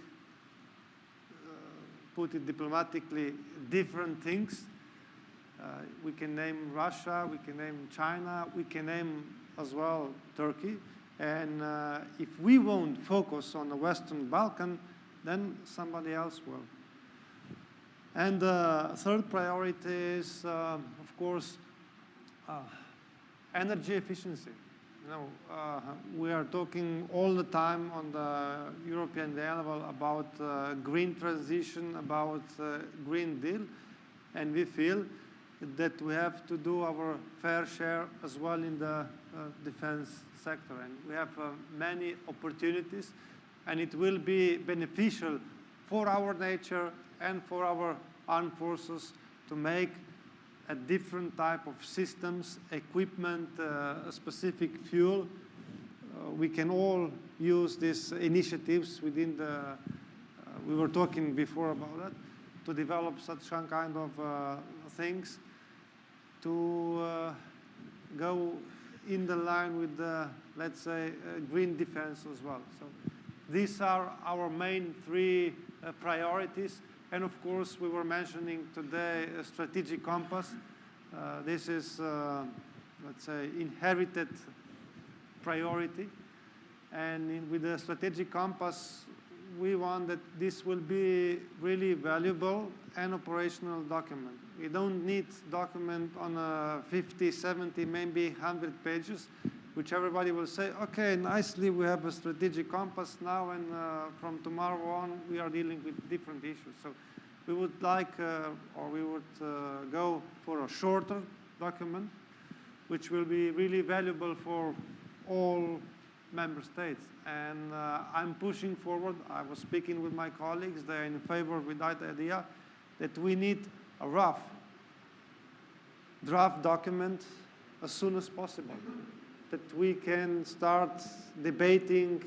put it diplomatically, different things. We can name Russia, we can name China, we can name as well Turkey. And if we won't focus on the Western Balkan, then somebody else will. And the third priority is, of course, energy efficiency. We are talking all the time on the European level about green transition, about Green Deal, and we feel that we have to do our fair share as well in the defense sector. And we have many opportunities, and it will be beneficial for our nature and for our armed forces to make a different type of systems, equipment, specific fuel. We can all use these initiatives within the, we were talking before about that, to develop such kind of things, to go in the line with the, let's say, green defense as well. So these are our main three priorities. And of course, we were mentioning today a strategic compass. This is, let's say, inherited priority. And with the strategic compass, we want that this will be really valuable and operational document. We don't need document on 50, 70, maybe 100 pages, which everybody will say, okay, nicely, we have a strategic compass now, and from tomorrow on, we are dealing with different issues. So we would like, or we would go for a shorter document, which will be really valuable for all member states. And I'm pushing forward. I was speaking with my colleagues. They're in favor with that idea that we need a rough draft document as soon as possible, that we can start debating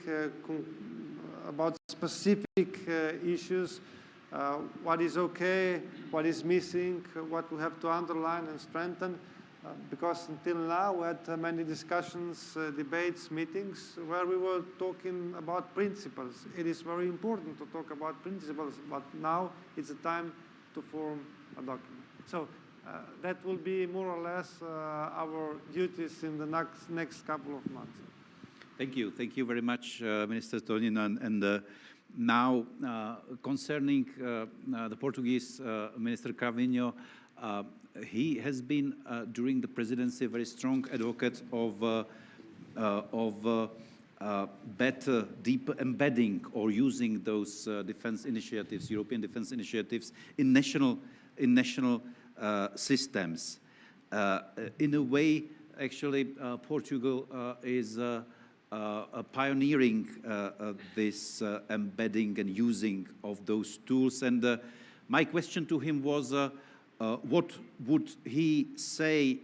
about specific issues, what is okay, what is missing, what we have to underline and strengthen. Because until now we had many discussions, debates, meetings where we were talking about principles. It is very important to talk about principles, but now it's the time to form a document. So that will be more or less our duties in the next couple of months. Thank you. Thank you very much, Minister Tonino. And now, concerning the Portuguese Minister Cravinho, he has been, during the presidency, a very strong advocate of better, deeper embedding or using those defense initiatives, European defense initiatives, in national systems. In a way, actually, Portugal is pioneering this embedding and using of those tools. And my question to him was, what would he say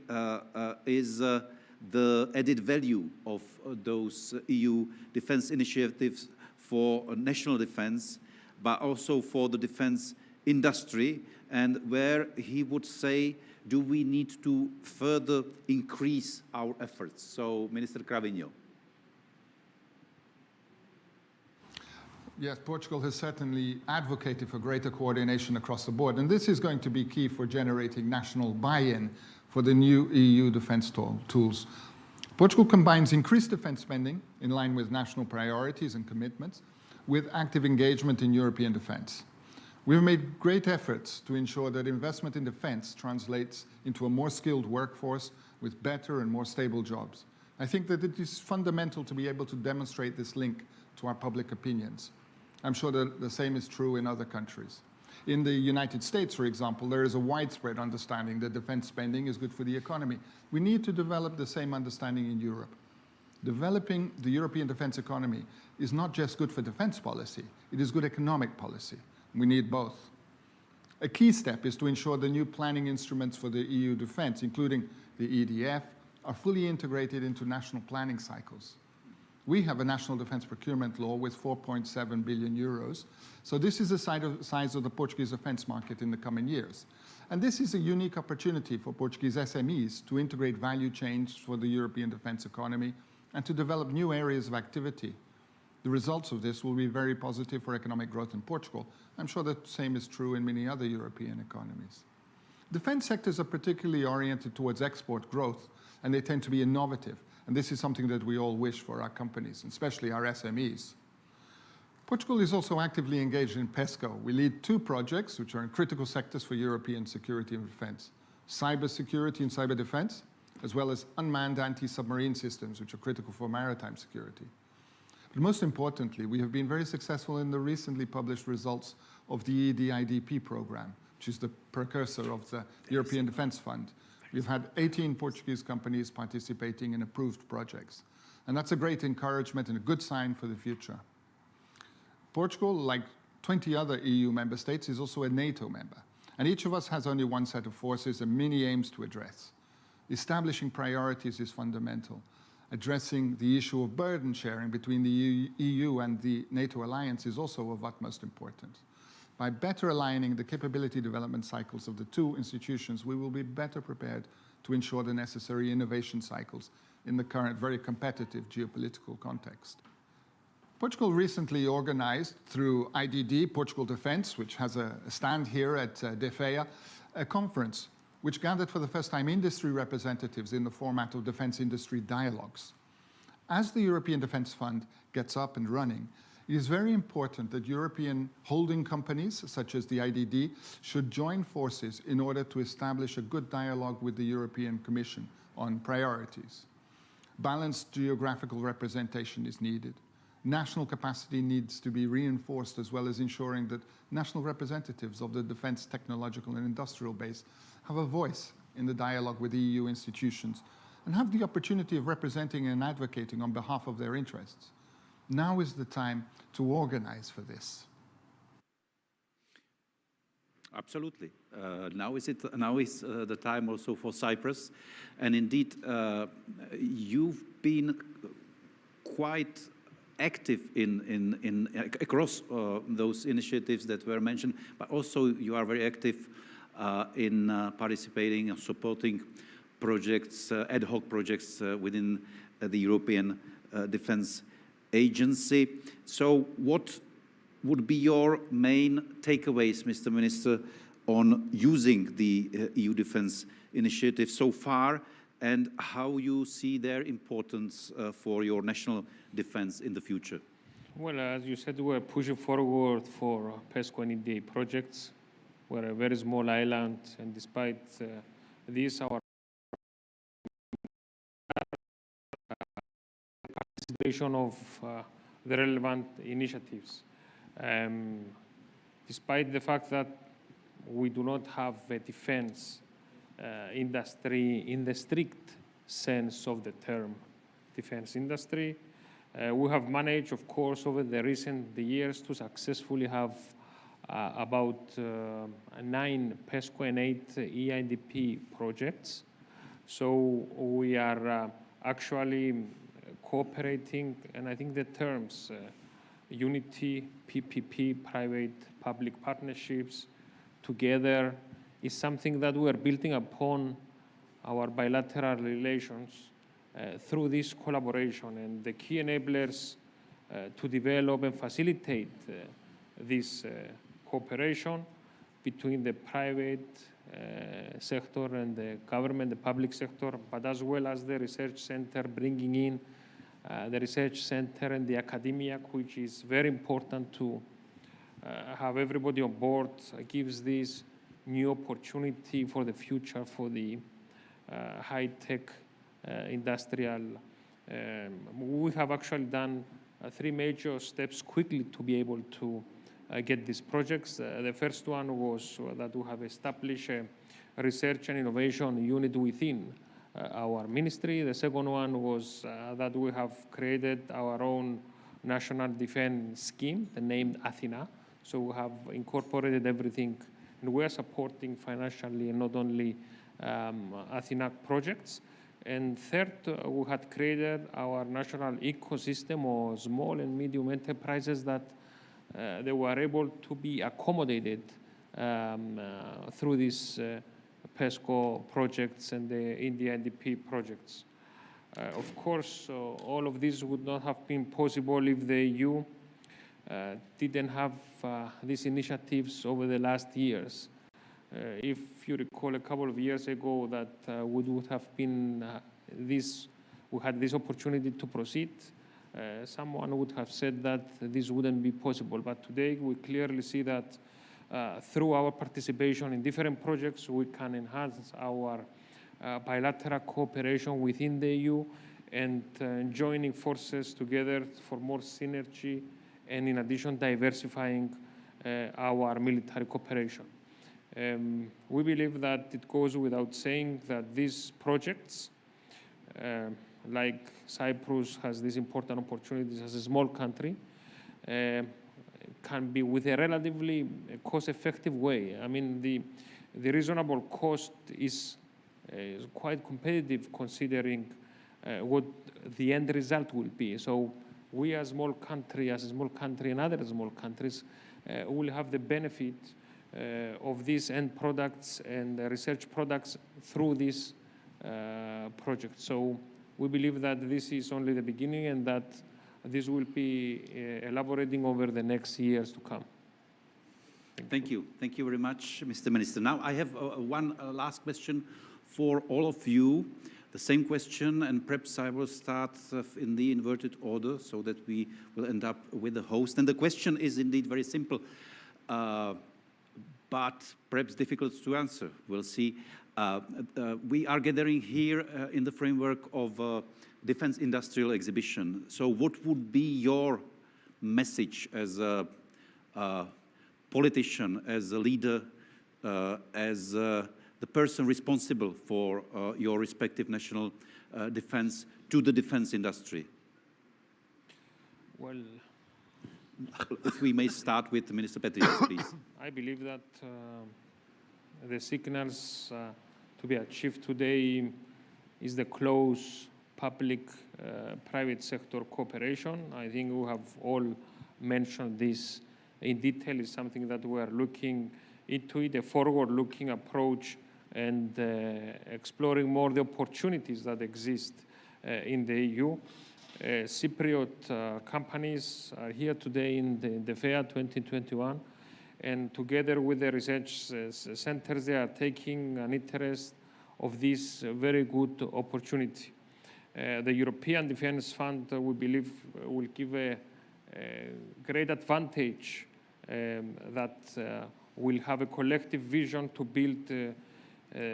is the added value of those EU defense initiatives for national defense, but also for the defense industry, and where he would say, do we need to further increase our efforts? So, Minister Cravinho. Yes, Portugal has certainly advocated for greater coordination across the board, and this is going to be key for generating national buy-in for the new EU defense tools. Portugal combines increased defense spending in line with national priorities and commitments with active engagement in European defense. We have made great efforts to ensure that investment in defense translates into a more skilled workforce with better and more stable jobs. I think that it is fundamental to be able to demonstrate this link to our public opinions. I'm sure that the same is true in other countries. In the United States, for example, there is a widespread understanding that defense spending is good for the economy. We need to develop the same understanding in Europe. Developing the European defense economy is not just good for defense policy, it is good economic policy. We need both. A key step is to ensure the new planning instruments for the EU defense, including the EDF, are fully integrated into national planning cycles. We have a national defense procurement law with 4.7 billion euros. So this is the size of the Portuguese defense market in the coming years. And this is a unique opportunity for Portuguese SMEs to integrate value chains for the European defense economy and to develop new areas of activity. The results of this will be very positive for economic growth in Portugal. I'm sure the same is true in many other European economies. Defense sectors are particularly oriented towards export growth, and they tend to be innovative. And this is something that we all wish for our companies, especially our SMEs. Portugal is also actively engaged in PESCO. We lead 2 projects which are in critical sectors for European security and defense. cybersecurity and cyber defense, as well as unmanned anti-submarine systems, which are critical for maritime security. But most importantly, we have been very successful in the recently published results of the EDIDP program, which is the precursor of the European Defence Fund. We've had 18 Portuguese companies participating in approved projects. And that's a great encouragement and a good sign for the future. Portugal, like 20 other EU member states, is also a NATO member. And each of us has only one set of forces and many aims to address. Establishing priorities is fundamental. Addressing the issue of burden sharing between the EU and the NATO alliance is also of utmost importance. By better aligning the capability development cycles of the two institutions, we will be better prepared to ensure the necessary innovation cycles in the current very competitive geopolitical context. Portugal recently organized through IDD, Portugal Defence, which has a stand here at DEFEA, a conference which gathered for the first time industry representatives in the format of defense industry dialogues. As the European Defence Fund gets up and running, it is very important that European holding companies, such as the IDD, should join forces in order to establish a good dialogue with the European Commission on priorities. Balanced geographical representation is needed. National capacity needs to be reinforced, as well as ensuring that national representatives of the defense technological and industrial base have a voice in the dialogue with EU institutions and have the opportunity of representing and advocating on behalf of their interests. Now is the time to organize for this. Absolutely. Now is the time also for Cyprus. And indeed, you've been quite active across those initiatives that were mentioned, but also you are very active in participating and supporting projects, ad hoc projects within the European Defence Agency. So what would be your main takeaways, Mr. Minister, on using the EU Defence Initiative so far, and how you see their importance for your national defence in the future? Well, as you said, we're pushing forward for PESCO and EDA projects. We're a very small island, and despite this, our participation of the relevant initiatives. Despite the fact that we do not have a defense industry in the strict sense of the term defense industry, we have managed, of course, over the recent years to successfully have about 9 PESCO and 8 EIDP projects. So we are actually cooperating, and I think the terms unity, PPP, private-public partnerships, together is something that we are building upon our bilateral relations through this collaboration. And the key enablers to develop and facilitate this cooperation between the private sector and the government, the public sector, but as well as the research center, bringing in the research center and the academia, which is very important to have everybody on board, gives this new opportunity for the future for the high-tech industrial. We have actually done 3 major steps quickly to be able to get these projects. The first one was that we have established a research and innovation unit within our ministry. The second one was that we have created our own national defense scheme, named Athena. So we have incorporated everything, and we are supporting financially not only Athena projects. And third, we had created our national ecosystem of small and medium enterprises that they were able to be accommodated through these PESCO projects and the IDP projects. Of course, all of this would not have been possible if the EU didn't have these initiatives over the last years. If you recall, a couple of years ago, that we would have been we had this opportunity to proceed. Someone would have said that this wouldn't be possible, but today we clearly see that through our participation in different projects, we can enhance our bilateral cooperation within the EU and joining forces together for more synergy and, in addition, diversifying our military cooperation. We believe that it goes without saying that these projects, like Cyprus has these important opportunities as a small country, can be with a relatively cost-effective way. I mean, the reasonable cost is quite competitive considering what the end result will be. So we as a small country and other small countries will have the benefit of these end products and research products through this project. So we believe that this is only the beginning and that this will be elaborating over the next years to come. Thank you. Thank you very much, Mr. Minister. Now I have one last question for all of you. The same question, and perhaps I will start in the inverted order so that we will end up with the host. And the question is indeed very simple, but perhaps difficult to answer. We'll see. We are gathering here in the framework of a defense industrial exhibition. So what would be your message as a politician, as a leader, as the person responsible for your respective national defense to the defense industry? Well, if we may start with Minister Petrides, please. I believe that the signals to be achieved today is the close public-private sector cooperation. I think we have all mentioned this in detail. It's something that we are looking into it, a forward-looking approach, and exploring more the opportunities that exist in the EU. Cypriot companies are here today in the DEFEA2021, and together with the research centers, they are taking an interest of this very good opportunity. The European Defence Fund, we believe, will give a great advantage that will have a collective vision to build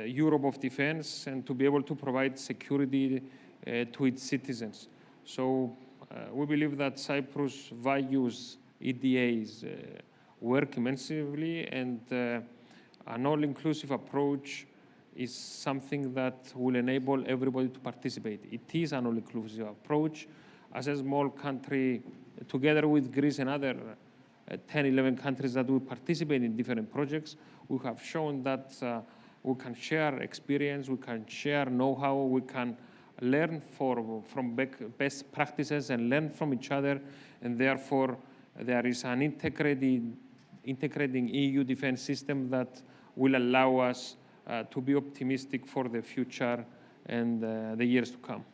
Europe of defense and to be able to provide security to its citizens. So we believe that Cyprus values EDA's work immensely, and an all-inclusive approach is something that will enable everybody to participate. It is an all-inclusive approach. As a small country, together with Greece and other 10, 11 countries that will participate in different projects, we have shown that we can share experience, we can share know-how, we can learn from best practices and learn from each other, and therefore there is an integrating EU defense system that will allow us to be optimistic for the future and the years to come.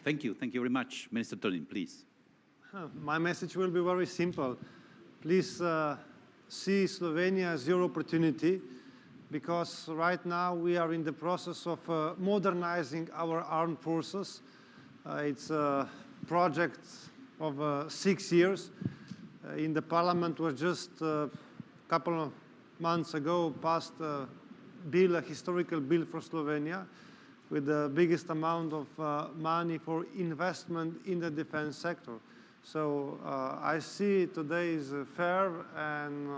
Thank you. Thank you very much. Minister Tonin, please. My message will be very simple. Please see Slovenia as your opportunity, because right now we are in the process of modernizing our armed forces. It's a project of 6 years. In the Parliament was just a couple of months ago passed a bill, a historical bill for Slovenia, with the biggest amount of money for investment in the defense sector. So I see today's fair and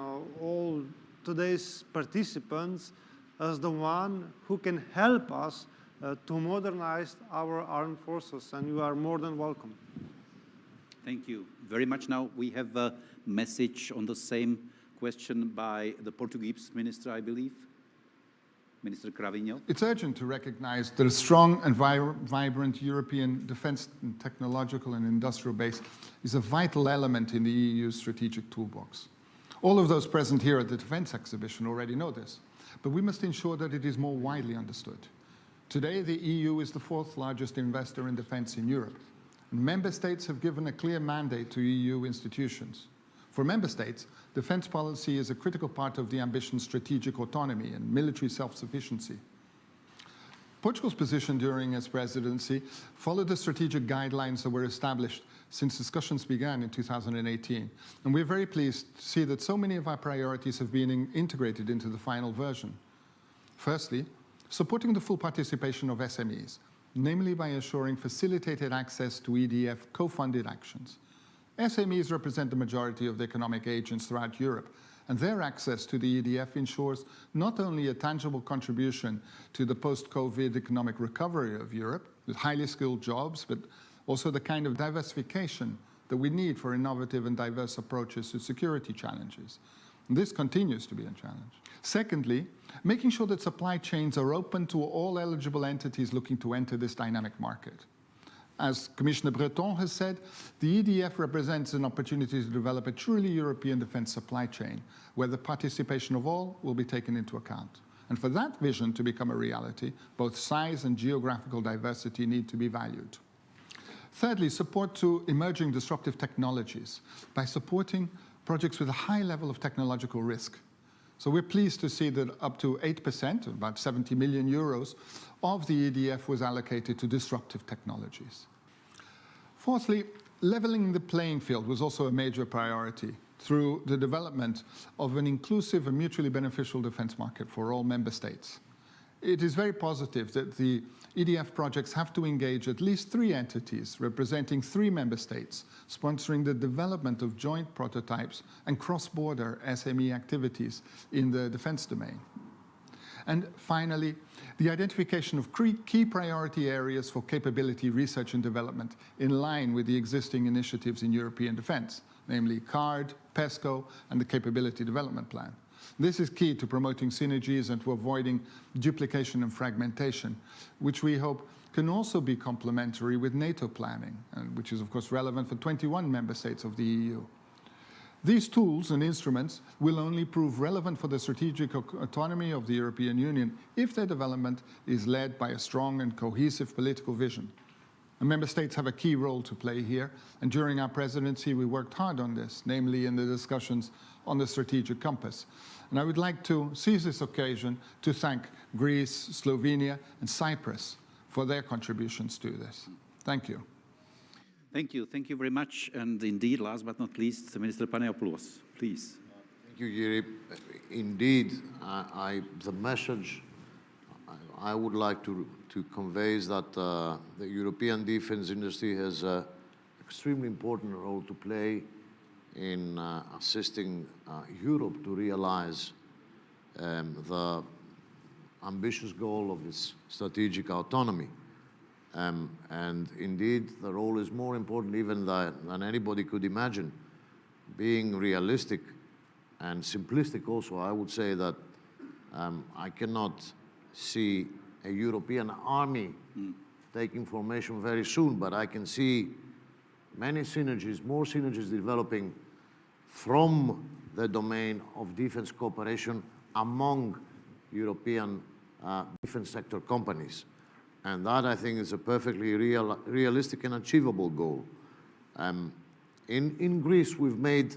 all today's participants as the one who can help us to modernize our armed forces, and you are more than welcome. Thank you very much. Now we have a message on the same question by the Portuguese minister, I believe. Minister Cravinho. It's urgent to recognize that a strong and vibrant European defense and technological and industrial base is a vital element in the EU's strategic toolbox. All of those present here at the defense exhibition already know this, but we must ensure that it is more widely understood. Today, the EU is the 4th largest investor in defense in Europe, and member states have given a clear mandate to EU institutions. For member states, defense policy is a critical part of the ambition's strategic autonomy and military self-sufficiency. Portugal's position during its presidency followed the strategic guidelines that were established since discussions began in 2018. And we're very pleased to see that so many of our priorities have been integrated into the final version. Firstly, supporting the full participation of SMEs, namely by ensuring facilitated access to EDF co-funded actions. SMEs represent the majority of the economic agents throughout Europe, and their access to the EDF ensures not only a tangible contribution to the post-COVID economic recovery of Europe, with highly skilled jobs, but also the kind of diversification that we need for innovative and diverse approaches to security challenges. And this continues to be a challenge. Secondly, making sure that supply chains are open to all eligible entities looking to enter this dynamic market. As Commissioner Breton has said, the EDF represents an opportunity to develop a truly European defense supply chain, where the participation of all will be taken into account. And for that vision to become a reality, both size and geographical diversity need to be valued. Thirdly, support to emerging disruptive technologies by supporting projects with a high level of technological risk. So we're pleased to see that up to 8%, about 70 million euros, of the EDF was allocated to disruptive technologies. Fourthly, leveling the playing field was also a major priority through the development of an inclusive and mutually beneficial defense market for all member states. It is very positive that the EDF projects have to engage at least 3 entities representing 3 member states, sponsoring the development of joint prototypes and cross-border SME activities in the defense domain. And finally, the identification of key priority areas for capability research and development in line with the existing initiatives in European defense, namely CARD, PESCO, and the Capability Development Plan. This is key to promoting synergies and to avoiding duplication and fragmentation, which we hope can also be complementary with NATO planning, and which is of course relevant for 21 member states of the EU. These tools and instruments will only prove relevant for the strategic autonomy of the European Union if their development is led by a strong and cohesive political vision. And member states have a key role to play here, and during our presidency we worked hard on this, namely in the discussions on the strategic compass. And I would like to seize this occasion to thank Greece, Slovenia, and Cyprus for their contributions to this. Thank you. Thank you. Thank you very much. And indeed, last but not least, Minister Panagiopoulos, please. Thank you, Giri. Indeed, the message I would like to convey is that the European defense industry has an extremely important role to play in assisting Europe to realize the ambitious goal of its strategic autonomy. And indeed, the role is more important even than anybody could imagine. Being realistic and simplistic also, I would say that I cannot see a European army taking formation very soon, but I can see many synergies, more synergies developing from the domain of defense cooperation among European defense sector companies. And that, I think, is a perfectly realistic and achievable goal. In Greece, we've made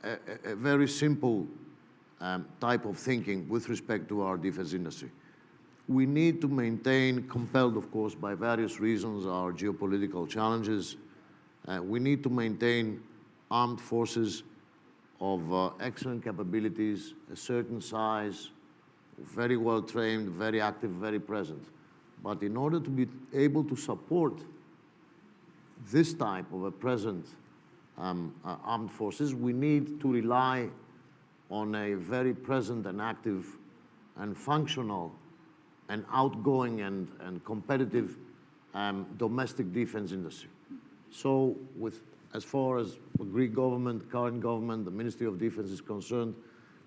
a very simple type of thinking with respect to our defense industry. We need to maintain, compelled, of course, by various reasons, our geopolitical challenges. We need to maintain armed forces of excellent capabilities, a certain size, very well trained, very active, very present. But in order to be able to support this type of a present armed forces, we need to rely on a very present and active and functional and outgoing and competitive domestic defense industry. So as far as the Greek government, current government, the Ministry of Defense is concerned,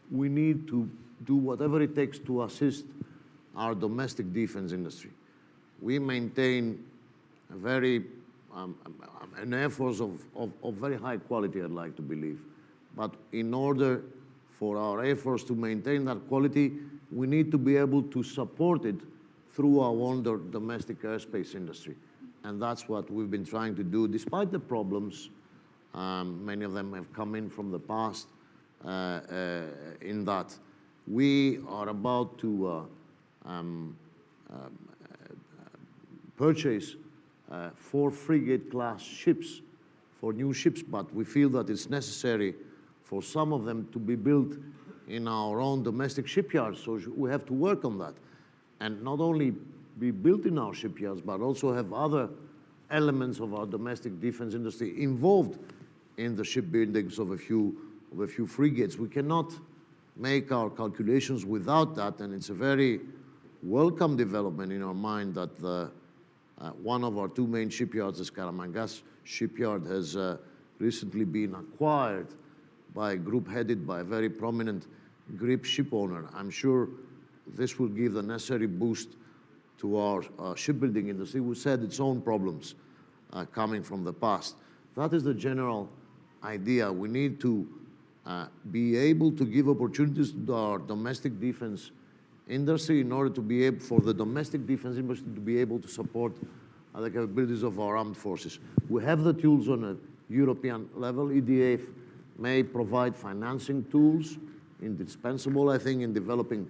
we need to do whatever it takes to assist our domestic defense industry. We maintain a very, an air force of very high quality, I'd like to believe. But in order for our air force to maintain that quality, we need to be able to support it through our own domestic airspace industry. And that's what we've been trying to do, despite the problems. Many of them have come in from the past in that we are about to purchase 4 frigate-class ships, for new ships, but we feel that it's necessary for some of them to be built in our own domestic shipyards, so we have to work on that. And not only be built in our shipyards, but also have other elements of our domestic defense industry involved in the shipbuildings of a few frigates. We cannot make our calculations without that, and it's a very welcome development in our mind that one of our 2 main shipyards, the Skaramangas shipyard, has recently been acquired by a group headed by a very prominent Greek ship owner. I'm sure this will give the necessary boost to our shipbuilding industry, which had its own problems coming from the past. That is the general idea. We need to be able to give opportunities to our domestic defense industry in order to be able, for the domestic defense industry to be able to support the capabilities of our armed forces. We have the tools on a European level. EDF may provide financing tools, indispensable, I think, in developing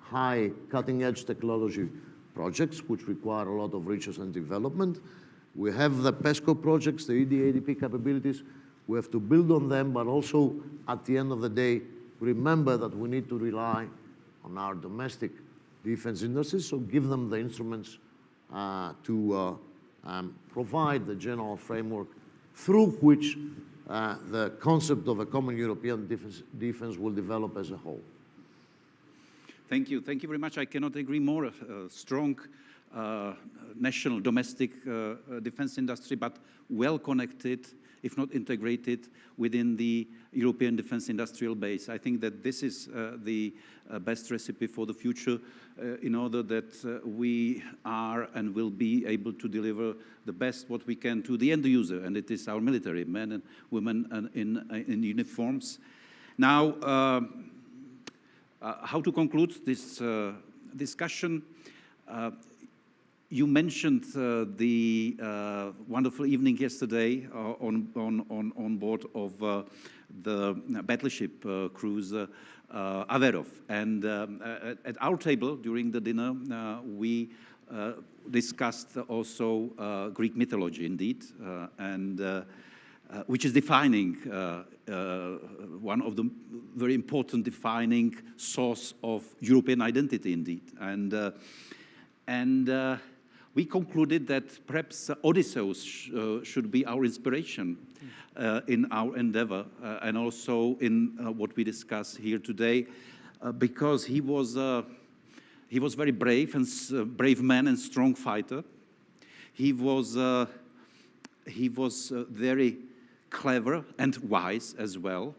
high cutting-edge technology projects, which require a lot of research and development. We have the PESCO projects, the EDADP capabilities. We have to build on them, but also, at the end of the day, remember that we need to rely on our domestic defense industries, so give them the instruments to provide the general framework through which the concept of a common European defense will develop as a whole. Thank you. Thank you very much. I cannot agree more. Strong national domestic defense industry, but well connected, if not integrated, within the European defense industrial base. I think that this is the best recipe for the future in order that we are and will be able to deliver the best what we can to the end user, and it is our military men and women in uniforms. Now, how to conclude this discussion? You mentioned the wonderful evening yesterday on board of the battleship cruise Averov. And at our table during the dinner, we discussed also Greek mythology, indeed, and which is defining one of the very important defining source of European identity, indeed. And we concluded that perhaps Odysseus should be our inspiration in our endeavor and also in what we discuss here today, because he was very brave and brave man and strong fighter. He was very clever and wise as well.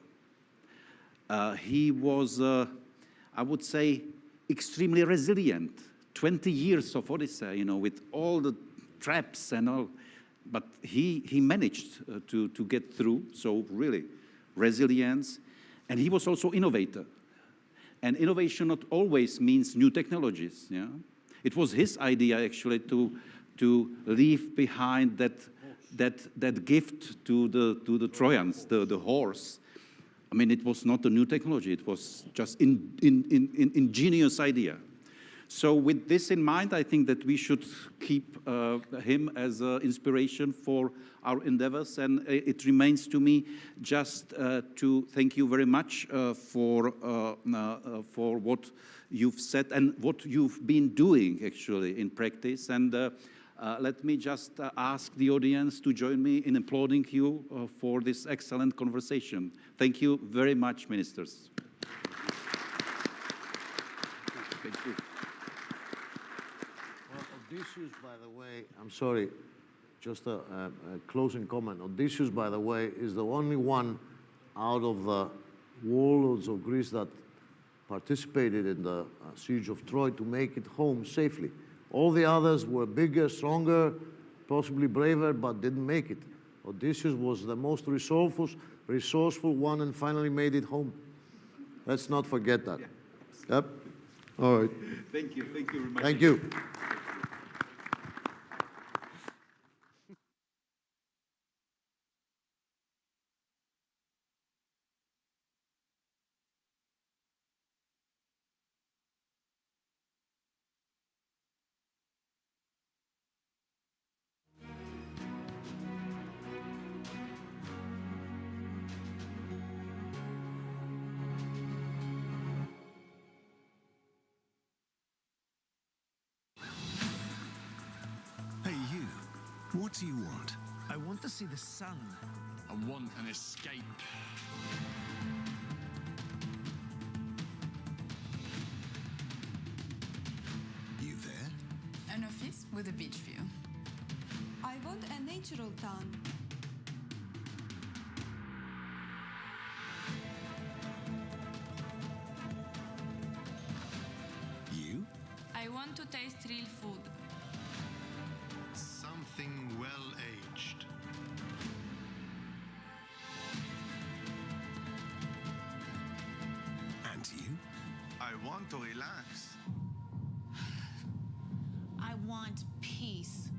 He was, I would say, extremely resilient. 20 years of Odyssey, you know, with all the traps and all, but he managed to get through, so really, resilience. And he was also innovator. And innovation not always means new technologies, yeah? It was his idea, actually, to leave behind that gift to the Trojans, the horse. I mean, it was not a new technology, it was just ingenious idea. So with this in mind, I think that we should keep him as an inspiration for our endeavors. And it remains to me just to thank you very much for what you've said and what you've been doing, actually, in practice. And let me just ask the audience to join me in applauding you for this excellent conversation. Thank you very much, ministers. Thank you. Odysseus, by the way, I'm sorry, just a closing comment. Odysseus, by the way, is the only one out of the warlords of Greece that participated in the siege of Troy to make it home safely. All the others were bigger, stronger, possibly braver, but didn't make it. Odysseus was the most resourceful one and finally made it home. Let's not forget that. Yeah. Yep. All right. Thank you. Thank you very much. Thank you. do you want? I want to see the sun. I want an escape. You there? An office with a beach view. I want a natural town. You? I want to taste real food. Something well aged. And you? I want to relax. I want peace.